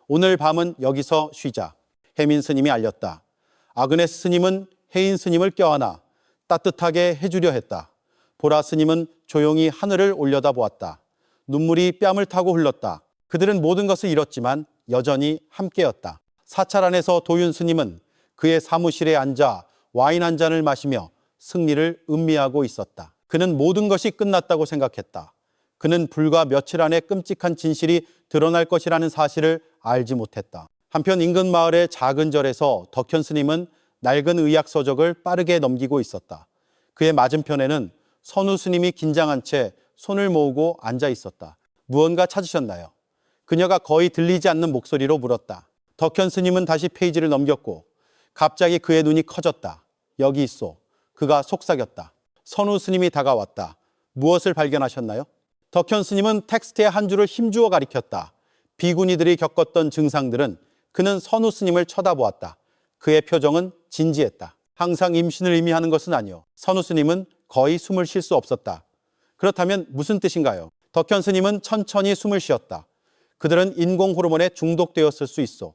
오늘 밤은 여기서 쉬자. 해민 스님이 알렸다. 아그네스 스님은 해인 스님을 껴안아 따뜻하게 해주려 했다. 보라 스님은 조용히 하늘을 올려다보았다. 눈물이 뺨을 타고 흘렀다. 그들은 모든 것을 잃었지만 여전히 함께였다. 사찰 안에서 도윤 스님은 그의 사무실에 앉아 와인 한 잔을 마시며 승리를 음미하고 있었다. 그는 모든 것이 끝났다고 생각했다. 그는 불과 며칠 안에 끔찍한 진실이 드러날 것이라는 사실을 알지 못했다. 한편 인근 마을의 작은 절에서 덕현 스님은 낡은 의학 서적을 빠르게 넘기고 있었다. 그의 맞은편에는 선우 스님이 긴장한 채 손을 모으고 앉아 있었다. 무언가 찾으셨나요? 그녀가 거의 들리지 않는 목소리로 물었다. 덕현 스님은 다시 페이지를 넘겼고 갑자기 그의 눈이 커졌다. 여기 있소. 그가 속삭였다. 선우 스님이 다가왔다. 무엇을 발견하셨나요? 덕현 스님은 텍스트의 한 줄을 힘주어 가리켰다. 비구니들이 겪었던 증상들은 그는 선우 스님을 쳐다보았다. 그의 표정은 진지했다. 항상 임신을 의미하는 것은 아니요. 선우 스님은 거의 숨을 쉴 수 없었다. 그렇다면 무슨 뜻인가요? 덕현 스님은 천천히 숨을 쉬었다. 그들은 인공 호르몬에 중독되었을 수 있어.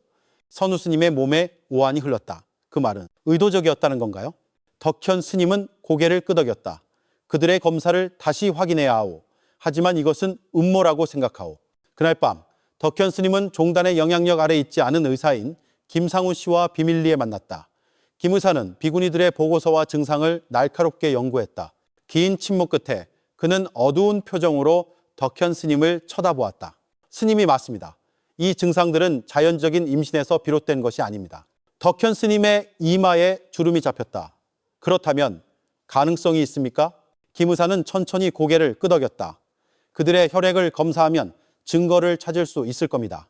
선우 스님의 몸에 오한이 흘렀다. 그 말은 의도적이었다는 건가요? 덕현 스님은 고개를 끄덕였다. 그들의 검사를 다시 확인해야 하오. 하지만 이것은 음모라고 생각하오. 그날 밤 덕현 스님은 종단의 영향력 아래 있지 않은 의사인 김상우 씨와 비밀리에 만났다. 김 의사는 비구니들의 보고서와 증상을 날카롭게 연구했다. 긴 침묵 끝에 그는 어두운 표정으로 덕현 스님을 쳐다보았다. 스님이 맞습니다. 이 증상들은 자연적인 임신에서 비롯된 것이 아닙니다. 덕현 스님의 이마에 주름이 잡혔다. 그렇다면 가능성이 있습니까? 김 의사는 천천히 고개를 끄덕였다. 그들의 혈액을 검사하면 증거를 찾을 수 있을 겁니다.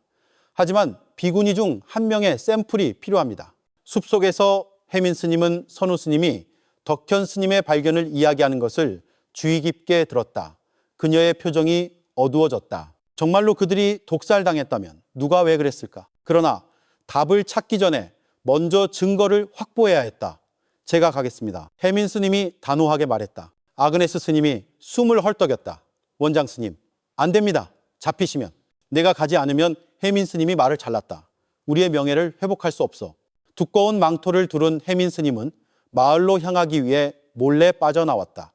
하지만 비구니 중 한 명의 샘플이 필요합니다. 숲속에서 혜민 스님은 선우 스님이 덕현 스님의 발견을 이야기하는 것을 주의 깊게 들었다. 그녀의 표정이 어두워졌다. 정말로 그들이 독살당했다면 누가 왜 그랬을까? 그러나 답을 찾기 전에 먼저 증거를 확보해야 했다. 제가 가겠습니다. 혜민 스님이 단호하게 말했다. 아그네스 스님이 숨을 헐떡였다. 원장 스님, 안 됩니다. 잡히시면. 내가 가지 않으면 혜민 스님이 말을 잘랐다. 우리의 명예를 회복할 수 없어. 두꺼운 망토를 두른 혜민 스님은 마을로 향하기 위해 몰래 빠져나왔다.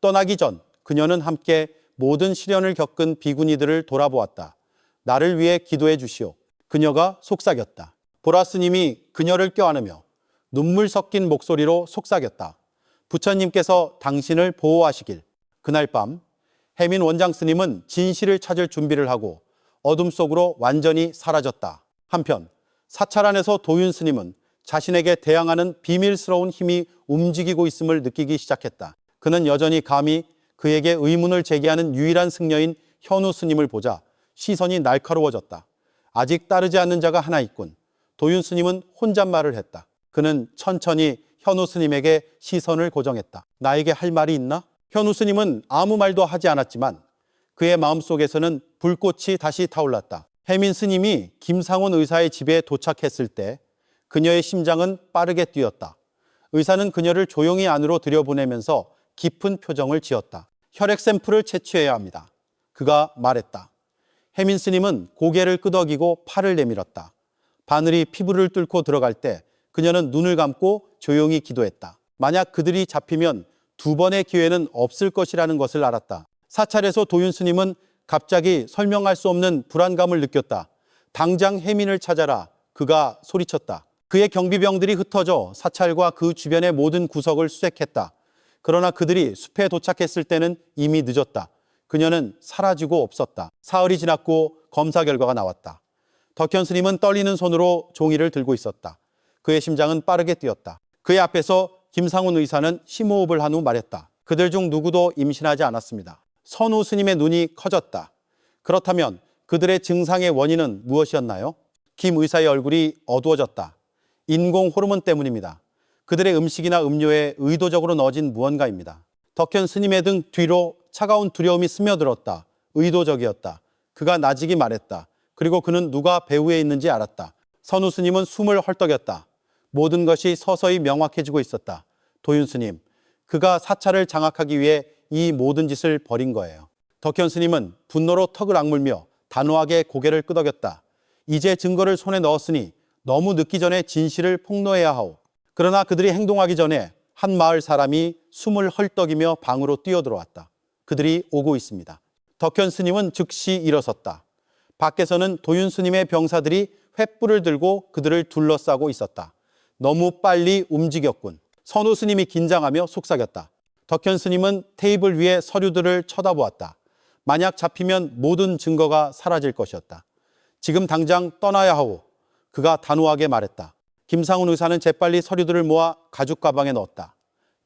떠나기 전 그녀는 함께 모든 시련을 겪은 비구니들을 돌아보았다. 나를 위해 기도해 주시오. 그녀가 속삭였다. 보라 스님이 그녀를 껴안으며 눈물 섞인 목소리로 속삭였다. 부처님께서 당신을 보호하시길. 그날 밤 혜민 원장 스님은 진실을 찾을 준비를 하고 어둠 속으로 완전히 사라졌다. 한편 사찰 안에서 도윤 스님은 자신에게 대항하는 비밀스러운 힘이 움직이고 있음을 느끼기 시작했다. 그는 여전히 감히 그에게 의문을 제기하는 유일한 승려인 현우 스님을 보자 시선이 날카로워졌다. 아직 따르지 않는 자가 하나 있군. 도윤 스님은 혼잣말을 했다. 그는 천천히 현우 스님에게 시선을 고정했다. 나에게 할 말이 있나? 현우 스님은 아무 말도 하지 않았지만 그의 마음속에서는 불꽃이 다시 타올랐다. 혜민 스님이 김상훈 의사의 집에 도착했을 때 그녀의 심장은 빠르게 뛰었다. 의사는 그녀를 조용히 안으로 들여보내면서 깊은 표정을 지었다. 혈액 샘플을 채취해야 합니다. 그가 말했다. 혜민 스님은 고개를 끄덕이고 팔을 내밀었다. 바늘이 피부를 뚫고 들어갈 때 그녀는 눈을 감고 조용히 기도했다. 만약 그들이 잡히면 두 번의 기회는 없을 것이라는 것을 알았다. 사찰에서 도윤 스님은 갑자기 설명할 수 없는 불안감을 느꼈다. 당장 혜민을 찾아라. 그가 소리쳤다. 그의 경비병들이 흩어져 사찰과 그 주변의 모든 구석을 수색했다. 그러나 그들이 숲에 도착했을 때는 이미 늦었다. 그녀는 사라지고 없었다. 사흘이 지났고 검사 결과가 나왔다. 덕현 스님은 떨리는 손으로 종이를 들고 있었다. 그의 심장은 빠르게 뛰었다. 그의 앞에서 김상훈 의사는 심호흡을 한 후 말했다. 그들 중 누구도 임신하지 않았습니다. 선우 스님의 눈이 커졌다. 그렇다면 그들의 증상의 원인은 무엇이었나요? 김 의사의 얼굴이 어두워졌다. 인공 호르몬 때문입니다. 그들의 음식이나 음료에 의도적으로 넣어진 무언가입니다. 덕현 스님의 등 뒤로 차가운 두려움이 스며들었다. 의도적이었다. 그가 나직이 말했다. 그리고 그는 누가 배후에 있는지 알았다. 선우 스님은 숨을 헐떡였다. 모든 것이 서서히 명확해지고 있었다. 도윤 스님, 그가 사찰을 장악하기 위해 이 모든 짓을 벌인 거예요. 덕현 스님은 분노로 턱을 악물며 단호하게 고개를 끄덕였다. 이제 증거를 손에 넣었으니 너무 늦기 전에 진실을 폭로해야 하오. 그러나 그들이 행동하기 전에 한 마을 사람이 숨을 헐떡이며 방으로 뛰어들어왔다. 그들이 오고 있습니다. 덕현 스님은 즉시 일어섰다. 밖에서는 도윤 스님의 병사들이 횃불을 들고 그들을 둘러싸고 있었다. 너무 빨리 움직였군. 선우 스님이 긴장하며 속삭였다. 덕현 스님은 테이블 위에 서류들을 쳐다보았다. 만약 잡히면 모든 증거가 사라질 것이었다. 지금 당장 떠나야 하오. 그가 단호하게 말했다. 김상훈 의사는 재빨리 서류들을 모아 가죽 가방에 넣었다.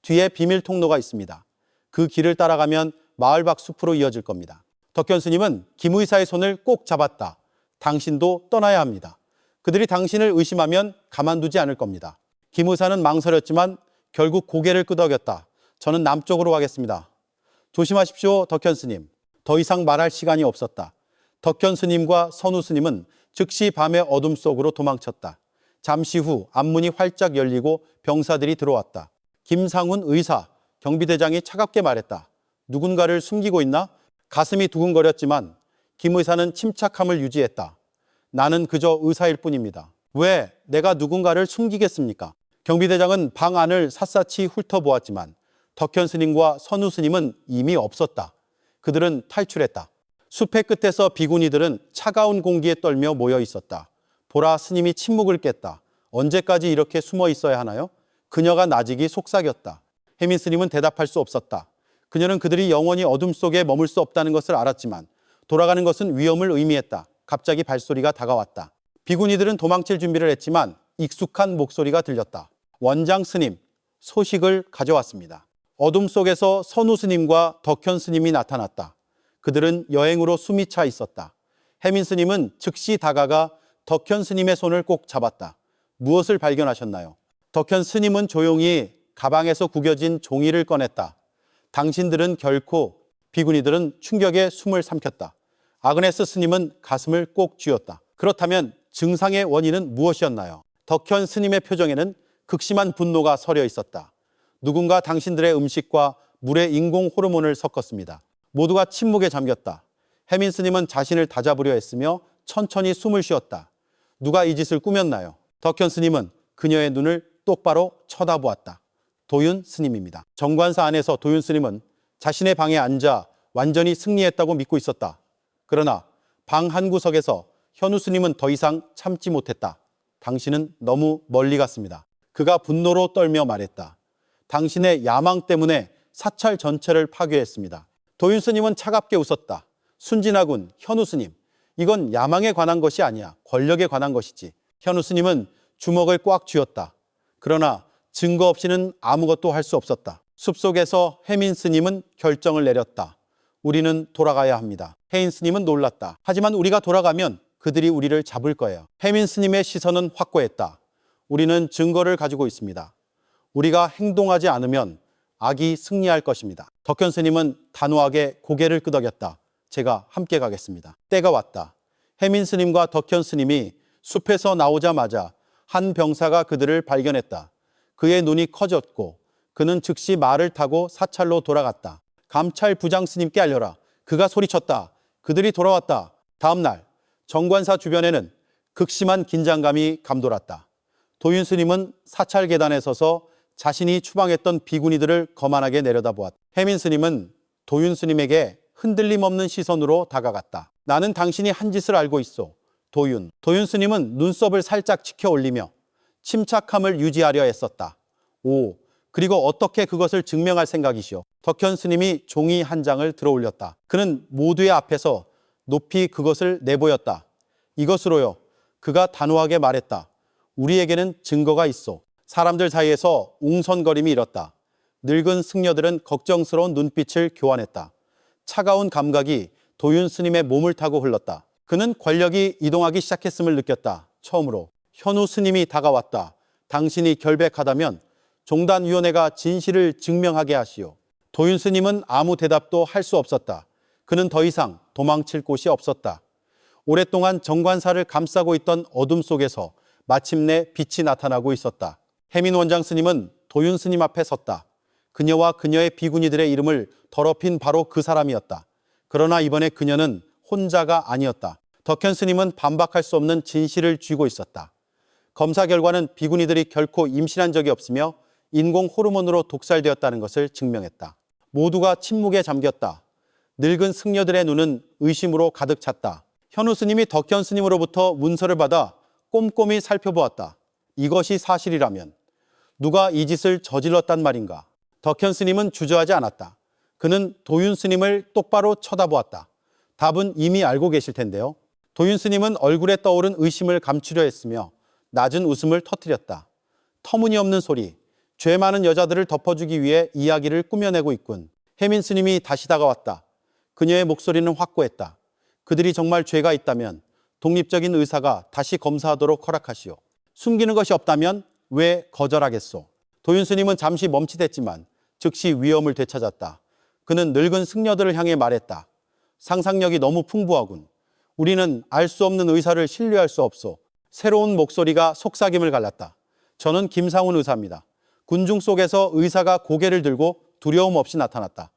뒤에 비밀 통로가 있습니다. 그 길을 따라가면 마을 밖 숲으로 이어질 겁니다. 덕현 스님은 김 의사의 손을 꼭 잡았다. 당신도 떠나야 합니다. 그들이 당신을 의심하면 가만두지 않을 겁니다. 김 의사는 망설였지만 결국 고개를 끄덕였다. 저는 남쪽으로 가겠습니다. 조심하십시오, 덕현 스님. 더 이상 말할 시간이 없었다. 덕현 스님과 선우 스님은 즉시 밤의 어둠 속으로 도망쳤다. 잠시 후 앞문이 활짝 열리고 병사들이 들어왔다. 김상훈 의사, 경비대장이 차갑게 말했다. 누군가를 숨기고 있나? 가슴이 두근거렸지만 김 의사는 침착함을 유지했다. 나는 그저 의사일 뿐입니다. 왜 내가 누군가를 숨기겠습니까? 경비대장은 방 안을 샅샅이 훑어보았지만 덕현 스님과 선우 스님은 이미 없었다. 그들은 탈출했다. 숲의 끝에서 비구니들은 차가운 공기에 떨며 모여 있었다. 보라 스님이 침묵을 깼다. 언제까지 이렇게 숨어 있어야 하나요? 그녀가 나직이 속삭였다. 혜민 스님은 대답할 수 없었다. 그녀는 그들이 영원히 어둠 속에 머물 수 없다는 것을 알았지만 돌아가는 것은 위험을 의미했다. 갑자기 발소리가 다가왔다. 비구니들은 도망칠 준비를 했지만 익숙한 목소리가 들렸다. 원장 스님, 소식을 가져왔습니다. 어둠 속에서 선우 스님과 덕현 스님이 나타났다. 그들은 여행으로 숨이 차 있었다. 혜민 스님은 즉시 다가가 덕현 스님의 손을 꼭 잡았다. 무엇을 발견하셨나요? 덕현 스님은 조용히 가방에서 구겨진 종이를 꺼냈다. 당신들은 결코, 비구니들은 충격에 숨을 삼켰다. 아그네스 스님은 가슴을 꼭 쥐었다. 그렇다면 증상의 원인은 무엇이었나요? 덕현 스님의 표정에는 극심한 분노가 서려 있었다. 누군가 당신들의 음식과 물에 인공 호르몬을 섞었습니다. 모두가 침묵에 잠겼다. 혜민 스님은 자신을 다잡으려 했으며 천천히 숨을 쉬었다. 누가 이 짓을 꾸몄나요? 덕현 스님은 그녀의 눈을 똑바로 쳐다보았다. 도윤 스님입니다. 정관사 안에서 도윤 스님은 자신의 방에 앉아 완전히 승리했다고 믿고 있었다. 그러나 방 한 구석에서 현우 스님은 더 이상 참지 못했다. 당신은 너무 멀리 갔습니다. 그가 분노로 떨며 말했다. 당신의 야망 때문에 사찰 전체를 파괴했습니다. 도윤 스님은 차갑게 웃었다. 순진하군, 현우 스님. 이건 야망에 관한 것이 아니야. 권력에 관한 것이지. 현우 스님은 주먹을 꽉 쥐었다. 그러나 증거 없이는 아무것도 할 수 없었다. 숲속에서 혜민 스님은 결정을 내렸다. 우리는 돌아가야 합니다. 혜인 스님은 놀랐다. 하지만 우리가 돌아가면 그들이 우리를 잡을 거예요. 혜민 스님의 시선은 확고했다. 우리는 증거를 가지고 있습니다. 우리가 행동하지 않으면 악이 승리할 것입니다. 덕현 스님은 단호하게 고개를 끄덕였다. 제가 함께 가겠습니다. 때가 왔다. 혜민 스님과 덕현 스님이 숲에서 나오자마자 한 병사가 그들을 발견했다. 그의 눈이 커졌고 그는 즉시 말을 타고 사찰로 돌아갔다. 감찰 부장 스님께 알려라. 그가 소리쳤다. 그들이 돌아왔다. 다음 날 정관사 주변에는 극심한 긴장감이 감돌았다. 도윤 스님은 사찰 계단에 서서 자신이 추방했던 비구니들을 거만하게 내려다보았다. 혜민 스님은 도윤 스님에게 흔들림 없는 시선으로 다가갔다. 나는 당신이 한 짓을 알고 있어. 도윤 스님은 눈썹을 살짝 치켜 올리며 침착함을 유지하려 애썼다. 오, 그리고 어떻게 그것을 증명할 생각이시오? 덕현 스님이 종이 한 장을 들어 올렸다. 그는 모두의 앞에서 높이 그것을 내보였다. 이것으로요. 그가 단호하게 말했다. 우리에게는 증거가 있어. 사람들 사이에서 웅선거림이 일었다. 늙은 승려들은 걱정스러운 눈빛을 교환했다. 차가운 감각이 도윤 스님의 몸을 타고 흘렀다. 그는 권력이 이동하기 시작했음을 느꼈다. 처음으로 현우 스님이 다가왔다. 당신이 결백하다면 종단위원회가 진실을 증명하게 하시오. 도윤 스님은 아무 대답도 할 수 없었다. 그는 더 이상 도망칠 곳이 없었다. 오랫동안 정관사를 감싸고 있던 어둠 속에서 마침내 빛이 나타나고 있었다. 혜민 원장 스님은 도윤 스님 앞에 섰다. 그녀와 그녀의 비구니들의 이름을 더럽힌 바로 그 사람이었다. 그러나 이번에 그녀는 혼자가 아니었다. 덕현 스님은 반박할 수 없는 진실을 쥐고 있었다. 검사 결과는 비구니들이 결코 임신한 적이 없으며 인공 호르몬으로 독살되었다는 것을 증명했다. 모두가 침묵에 잠겼다. 늙은 승려들의 눈은 의심으로 가득 찼다. 현우 스님이 덕현 스님으로부터 문서를 받아 꼼꼼히 살펴보았다. 이것이 사실이라면 누가 이 짓을 저질렀단 말인가? 덕현 스님은 주저하지 않았다. 그는 도윤 스님을 똑바로 쳐다보았다. 답은 이미 알고 계실 텐데요. 도윤 스님은 얼굴에 떠오른 의심을 감추려 했으며 낮은 웃음을 터뜨렸다. 터무니없는 소리, 죄 많은 여자들을 덮어주기 위해 이야기를 꾸며내고 있군. 혜민 스님이 다시 다가왔다. 그녀의 목소리는 확고했다. 그들이 정말 죄가 있다면 독립적인 의사가 다시 검사하도록 허락하시오. 숨기는 것이 없다면 왜 거절하겠소? 도윤 스님은 잠시 멈칫했지만 즉시 위엄을 되찾았다. 그는 늙은 승려들을 향해 말했다. 상상력이 너무 풍부하군. 우리는 알 수 없는 의사를 신뢰할 수 없소. 새로운 목소리가 속삭임을 갈랐다. 저는 김상훈 의사입니다. 군중 속에서 의사가 고개를 들고 두려움 없이 나타났다.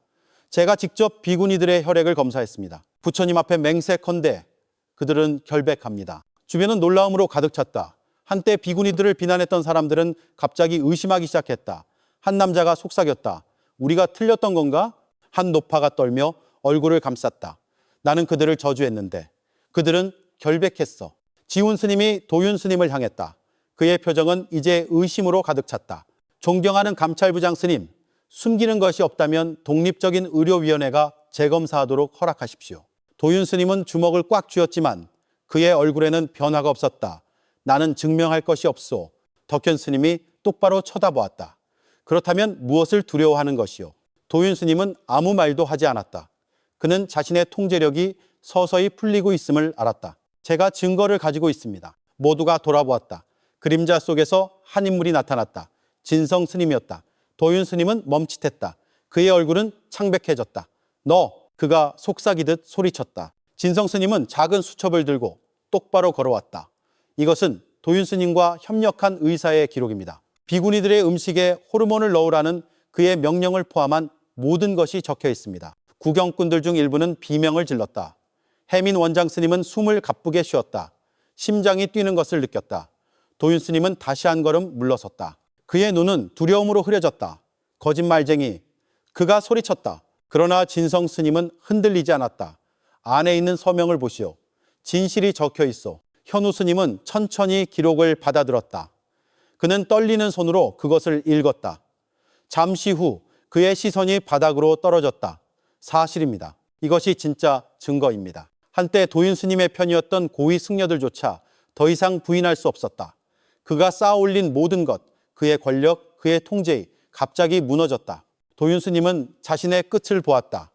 제가 직접 비구니들의 혈액을 검사했습니다. 부처님 앞에 맹세컨대 그들은 결백합니다. 주변은 놀라움으로 가득 찼다. 한때 비구니들을 비난했던 사람들은 갑자기 의심하기 시작했다. 한 남자가 속삭였다. 우리가 틀렸던 건가? 한 노파가 떨며 얼굴을 감쌌다. 나는 그들을 저주했는데 그들은 결백했어. 지훈 스님이 도윤 스님을 향했다. 그의 표정은 이제 의심으로 가득 찼다. 존경하는 감찰부장 스님, 숨기는 것이 없다면 독립적인 의료위원회가 재검사하도록 허락하십시오. 도윤 스님은 주먹을 꽉 쥐었지만 그의 얼굴에는 변화가 없었다. 나는 증명할 것이 없소. 덕현 스님이 똑바로 쳐다보았다. 그렇다면 무엇을 두려워하는 것이요? 도윤 스님은 아무 말도 하지 않았다. 그는 자신의 통제력이 서서히 풀리고 있음을 알았다. 제가 증거를 가지고 있습니다. 모두가 돌아보았다. 그림자 속에서 한 인물이 나타났다. 진성 스님이었다. 도윤 스님은 멈칫했다. 그의 얼굴은 창백해졌다. 너! 그가 속삭이듯 소리쳤다. 진성 스님은 작은 수첩을 들고 똑바로 걸어왔다. 이것은 도윤 스님과 협력한 의사의 기록입니다. 비구니들의 음식에 호르몬을 넣으라는 그의 명령을 포함한 모든 것이 적혀 있습니다. 구경꾼들 중 일부는 비명을 질렀다. 해민 원장 스님은 숨을 가쁘게 쉬었다. 심장이 뛰는 것을 느꼈다. 도윤 스님은 다시 한 걸음 물러섰다. 그의 눈은 두려움으로 흐려졌다. 거짓말쟁이. 그가 소리쳤다. 그러나 진성 스님은 흔들리지 않았다. 안에 있는 서명을 보시오. 진실이 적혀 있어. 현우 스님은 천천히 기록을 받아들었다. 그는 떨리는 손으로 그것을 읽었다. 잠시 후 그의 시선이 바닥으로 떨어졌다. 사실입니다. 이것이 진짜 증거입니다. 한때 도윤 스님의 편이었던 고위 승려들조차 더 이상 부인할 수 없었다. 그가 쌓아올린 모든 것, 그의 권력, 그의 통제에 갑자기 무너졌다. 도윤 스님은 자신의 끝을 보았다.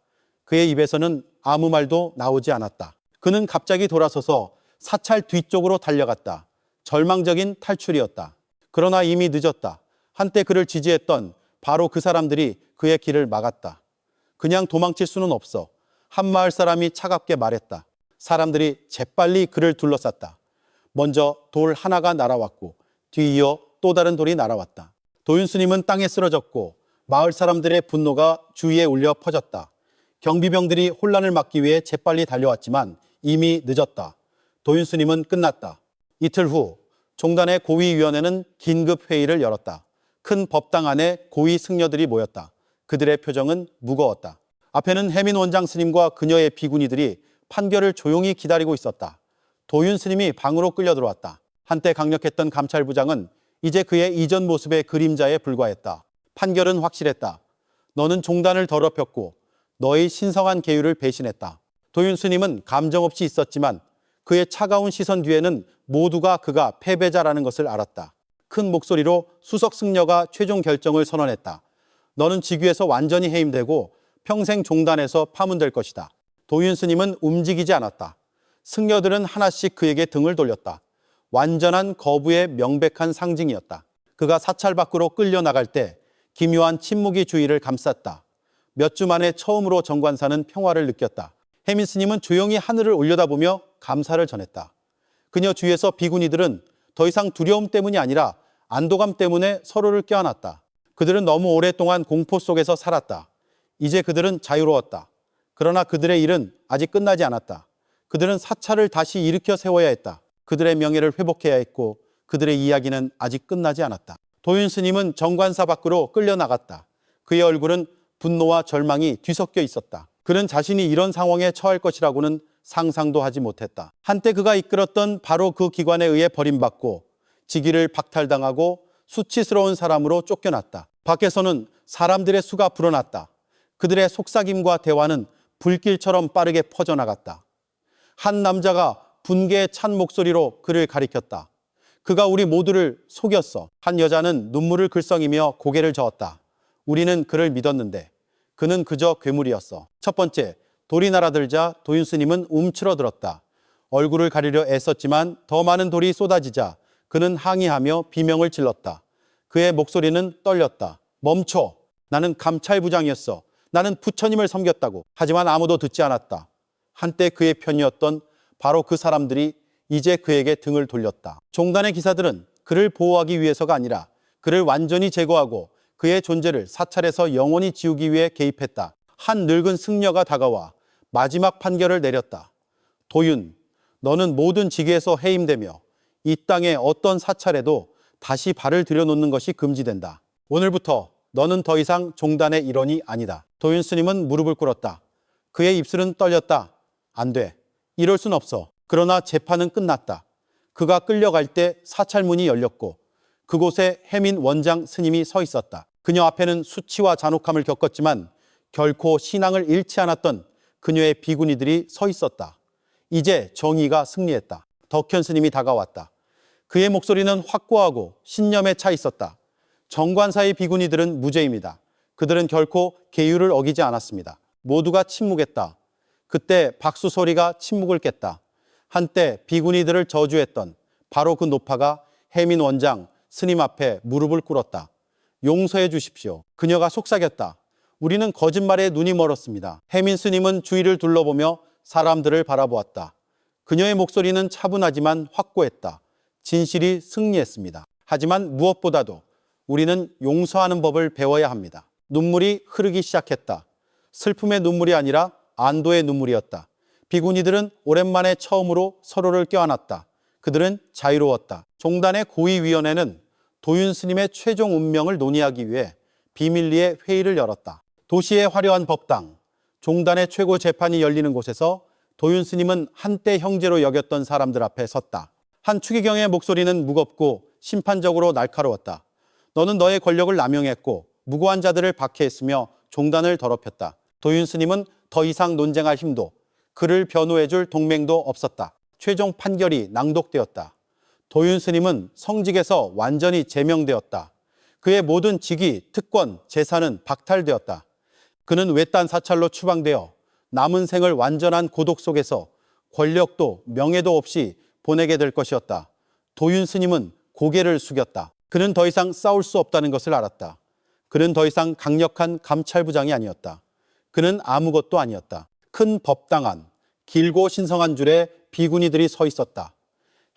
그의 입에서는 아무 말도 나오지 않았다. 그는 갑자기 돌아서서 사찰 뒤쪽으로 달려갔다. 절망적인 탈출이었다. 그러나 이미 늦었다. 한때 그를 지지했던 바로 그 사람들이 그의 길을 막았다. 그냥 도망칠 수는 없어. 한 마을 사람이 차갑게 말했다. 사람들이 재빨리 그를 둘러쌌다. 먼저 돌 하나가 날아왔고 뒤이어 또 다른 돌이 날아왔다. 도윤 스님은 땅에 쓰러졌고 마을 사람들의 분노가 주위에 울려 퍼졌다. 경비병들이 혼란을 막기 위해 재빨리 달려왔지만 이미 늦었다. 도윤 스님은 끝났다. 이틀 후 종단의 고위위원회는 긴급 회의를 열었다. 큰 법당 안에 고위 승려들이 모였다. 그들의 표정은 무거웠다. 앞에는 해민 원장 스님과 그녀의 비구니들이 판결을 조용히 기다리고 있었다. 도윤 스님이 방으로 끌려 들어왔다. 한때 강력했던 감찰부장은 이제 그의 이전 모습의 그림자에 불과했다. 판결은 확실했다. 너는 종단을 더럽혔고 너의 신성한 계율을 배신했다. 도윤 스님은 감정 없이 있었지만 그의 차가운 시선 뒤에는 모두가 그가 패배자라는 것을 알았다. 큰 목소리로 수석 승려가 최종 결정을 선언했다. 너는 직위에서 완전히 해임되고 평생 종단에서 파문될 것이다. 도윤 스님은 움직이지 않았다. 승려들은 하나씩 그에게 등을 돌렸다. 완전한 거부의 명백한 상징이었다. 그가 사찰 밖으로 끌려나갈 때 기묘한 침묵이 주위를 감쌌다. 몇 주 만에 처음으로 정관사는 평화를 느꼈다. 해민 스님은 조용히 하늘을 올려다보며 감사를 전했다. 그녀 주위에서 비구니들은 더 이상 두려움 때문이 아니라 안도감 때문에 서로를 껴안았다. 그들은 너무 오랫동안 공포 속에서 살았다. 이제 그들은 자유로웠다. 그러나 그들의 일은 아직 끝나지 않았다. 그들은 사찰을 다시 일으켜 세워야 했다. 그들의 명예를 회복해야 했고 그들의 이야기는 아직 끝나지 않았다. 도윤 스님은 정관사 밖으로 끌려나갔다. 그의 얼굴은 분노와 절망이 뒤섞여 있었다. 그는 자신이 이런 상황에 처할 것이라고는 상상도 하지 못했다. 한때 그가 이끌었던 바로 그 기관에 의해 버림받고 직위를 박탈당하고 수치스러운 사람으로 쫓겨났다. 밖에서는 사람들의 수가 불어났다. 그들의 속삭임과 대화는 불길처럼 빠르게 퍼져나갔다. 한 남자가 분개에 찬 목소리로 그를 가리켰다. 그가 우리 모두를 속였어. 한 여자는 눈물을 글썽이며 고개를 저었다. 우리는 그를 믿었는데 그는 그저 괴물이었어. 첫 번째, 돌이 날아들자 도윤 스님은 움츠러들었다. 얼굴을 가리려 애썼지만 더 많은 돌이 쏟아지자 그는 항의하며 비명을 질렀다. 그의 목소리는 떨렸다. 멈춰. 나는 감찰부장이었어. 나는 부처님을 섬겼다고. 하지만 아무도 듣지 않았다. 한때 그의 편이었던 바로 그 사람들이 이제 그에게 등을 돌렸다. 종단의 기사들은 그를 보호하기 위해서가 아니라 그를 완전히 제거하고 그의 존재를 사찰에서 영원히 지우기 위해 개입했다. 한 늙은 승려가 다가와 마지막 판결을 내렸다. 도윤, 너는 모든 직위에서 해임되며 이 땅의 어떤 사찰에도 다시 발을 들여놓는 것이 금지된다. 오늘부터 너는 더 이상 종단의 일원이 아니다. 도윤 스님은 무릎을 꿇었다. 그의 입술은 떨렸다. 안 돼. 이럴 순 없어. 그러나 재판은 끝났다. 그가 끌려갈 때 사찰문이 열렸고 그곳에 해민 원장 스님이 서 있었다. 그녀 앞에는 수치와 잔혹함을 겪었지만 결코 신앙을 잃지 않았던 그녀의 비구니들이 서 있었다. 이제 정의가 승리했다. 덕현 스님이 다가왔다. 그의 목소리는 확고하고 신념에 차 있었다. 정관사의 비구니들은 무죄입니다. 그들은 결코 계율을 어기지 않았습니다. 모두가 침묵했다. 그때 박수 소리가 침묵을 깼다. 한때 비구니들을 저주했던 바로 그 노파가 해민 원장 스님 앞에 무릎을 꿇었다. 용서해 주십시오. 그녀가 속삭였다. 우리는 거짓말에 눈이 멀었습니다. 해민 스님은 주위를 둘러보며 사람들을 바라보았다. 그녀의 목소리는 차분하지만 확고했다. 진실이 승리했습니다. 하지만 무엇보다도 우리는 용서하는 법을 배워야 합니다. 눈물이 흐르기 시작했다. 슬픔의 눈물이 아니라 안도의 눈물이었다. 비구니들은 오랜만에 처음으로 서로를 껴안았다. 그들은 자유로웠다. 종단의 고위위원회는 도윤 스님의 최종 운명을 논의하기 위해 비밀리에 회의를 열었다. 도시의 화려한 법당, 종단의 최고 재판이 열리는 곳에서 도윤 스님은 한때 형제로 여겼던 사람들 앞에 섰다. 한 추기경의 목소리는 무겁고 심판적으로 날카로웠다. 너는 너의 권력을 남용했고 무고한 자들을 박해했으며 종단을 더럽혔다. 도윤 스님은 더 이상 논쟁할 힘도 그를 변호해줄 동맹도 없었다. 최종 판결이 낭독되었다. 도윤 스님은 성직에서 완전히 제명되었다. 그의 모든 직위, 특권, 재산은 박탈되었다. 그는 외딴 사찰로 추방되어 남은 생을 완전한 고독 속에서 권력도 명예도 없이 보내게 될 것이었다. 도윤 스님은 고개를 숙였다. 그는 더 이상 싸울 수 없다는 것을 알았다. 그는 더 이상 강력한 감찰부장이 아니었다. 그는 아무것도 아니었다. 큰 법당 안, 길고 신성한 줄에 비구니들이 서 있었다.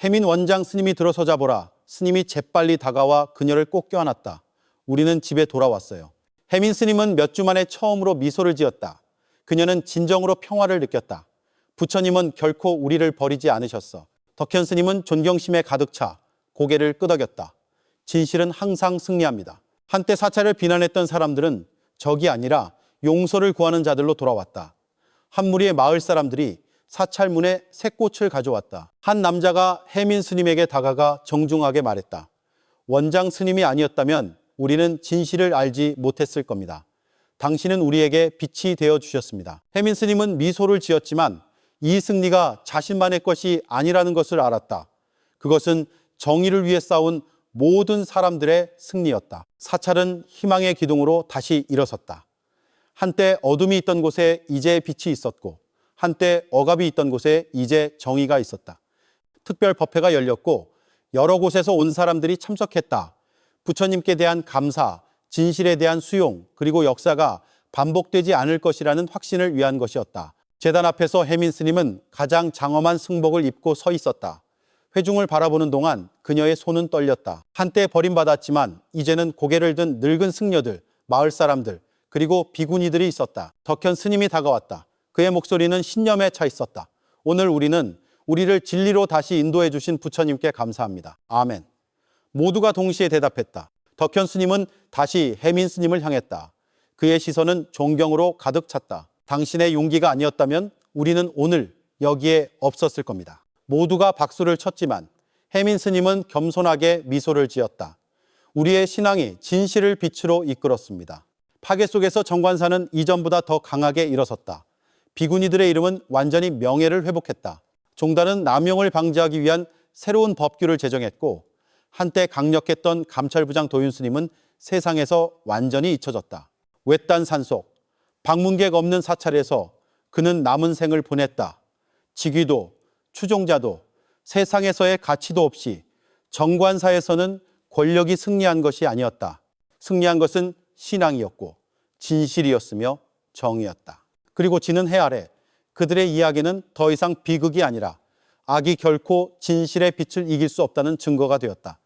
해민 원장 스님이 들어서자 보라. 스님이 재빨리 다가와 그녀를 꼭 껴안았다. 우리는 집에 돌아왔어요. 해민 스님은 몇 주 만에 처음으로 미소를 지었다. 그녀는 진정으로 평화를 느꼈다. 부처님은 결코 우리를 버리지 않으셨어. 덕현 스님은 존경심에 가득 차 고개를 끄덕였다. 진실은 항상 승리합니다. 한때 사찰을 비난했던 사람들은 적이 아니라 용서를 구하는 자들로 돌아왔다. 한 무리의 마을 사람들이 사찰 문에 새 꽃을 가져왔다. 한 남자가 해민 스님에게 다가가 정중하게 말했다. 원장 스님이 아니었다면 우리는 진실을 알지 못했을 겁니다. 당신은 우리에게 빛이 되어 주셨습니다. 해민 스님은 미소를 지었지만 이 승리가 자신만의 것이 아니라는 것을 알았다. 그것은 정의를 위해 싸운 모든 사람들의 승리였다. 사찰은 희망의 기둥으로 다시 일어섰다. 한때 어둠이 있던 곳에 이제 빛이 있었고 한때 억압이 있던 곳에 이제 정의가 있었다. 특별 법회가 열렸고 여러 곳에서 온 사람들이 참석했다. 부처님께 대한 감사, 진실에 대한 수용, 그리고 역사가 반복되지 않을 것이라는 확신을 위한 것이었다. 제단 앞에서 해민 스님은 가장 장엄한 승복을 입고 서 있었다. 회중을 바라보는 동안 그녀의 손은 떨렸다. 한때 버림받았지만 이제는 고개를 든 늙은 승려들, 마을 사람들, 그리고 비구니들이 있었다. 덕현 스님이 다가왔다. 그의 목소리는 신념에 차 있었다. 오늘 우리는 우리를 진리로 다시 인도해 주신 부처님께 감사합니다. 아멘. 모두가 동시에 대답했다. 덕현 스님은 다시 해민 스님을 향했다. 그의 시선은 존경으로 가득 찼다. 당신의 용기가 아니었다면 우리는 오늘 여기에 없었을 겁니다. 모두가 박수를 쳤지만 해민 스님은 겸손하게 미소를 지었다. 우리의 신앙이 진실을 빛으로 이끌었습니다. 파괴 속에서 정관사는 이전보다 더 강하게 일어섰다. 비구니들의 이름은 완전히 명예를 회복했다. 종단은 남용을 방지하기 위한 새로운 법규를 제정했고 한때 강력했던 감찰부장 도윤 스님은 세상에서 완전히 잊혀졌다. 외딴 산속, 방문객 없는 사찰에서 그는 남은 생을 보냈다. 직위도 추종자도 세상에서의 가치도 없이 정관사에서는 권력이 승리한 것이 아니었다. 승리한 것은 신앙이었고 진실이었으며 정의였다. 그리고 지는 해 아래 그들의 이야기는 더 이상 비극이 아니라 악이 결코 진실의 빛을 이길 수 없다는 증거가 되었다.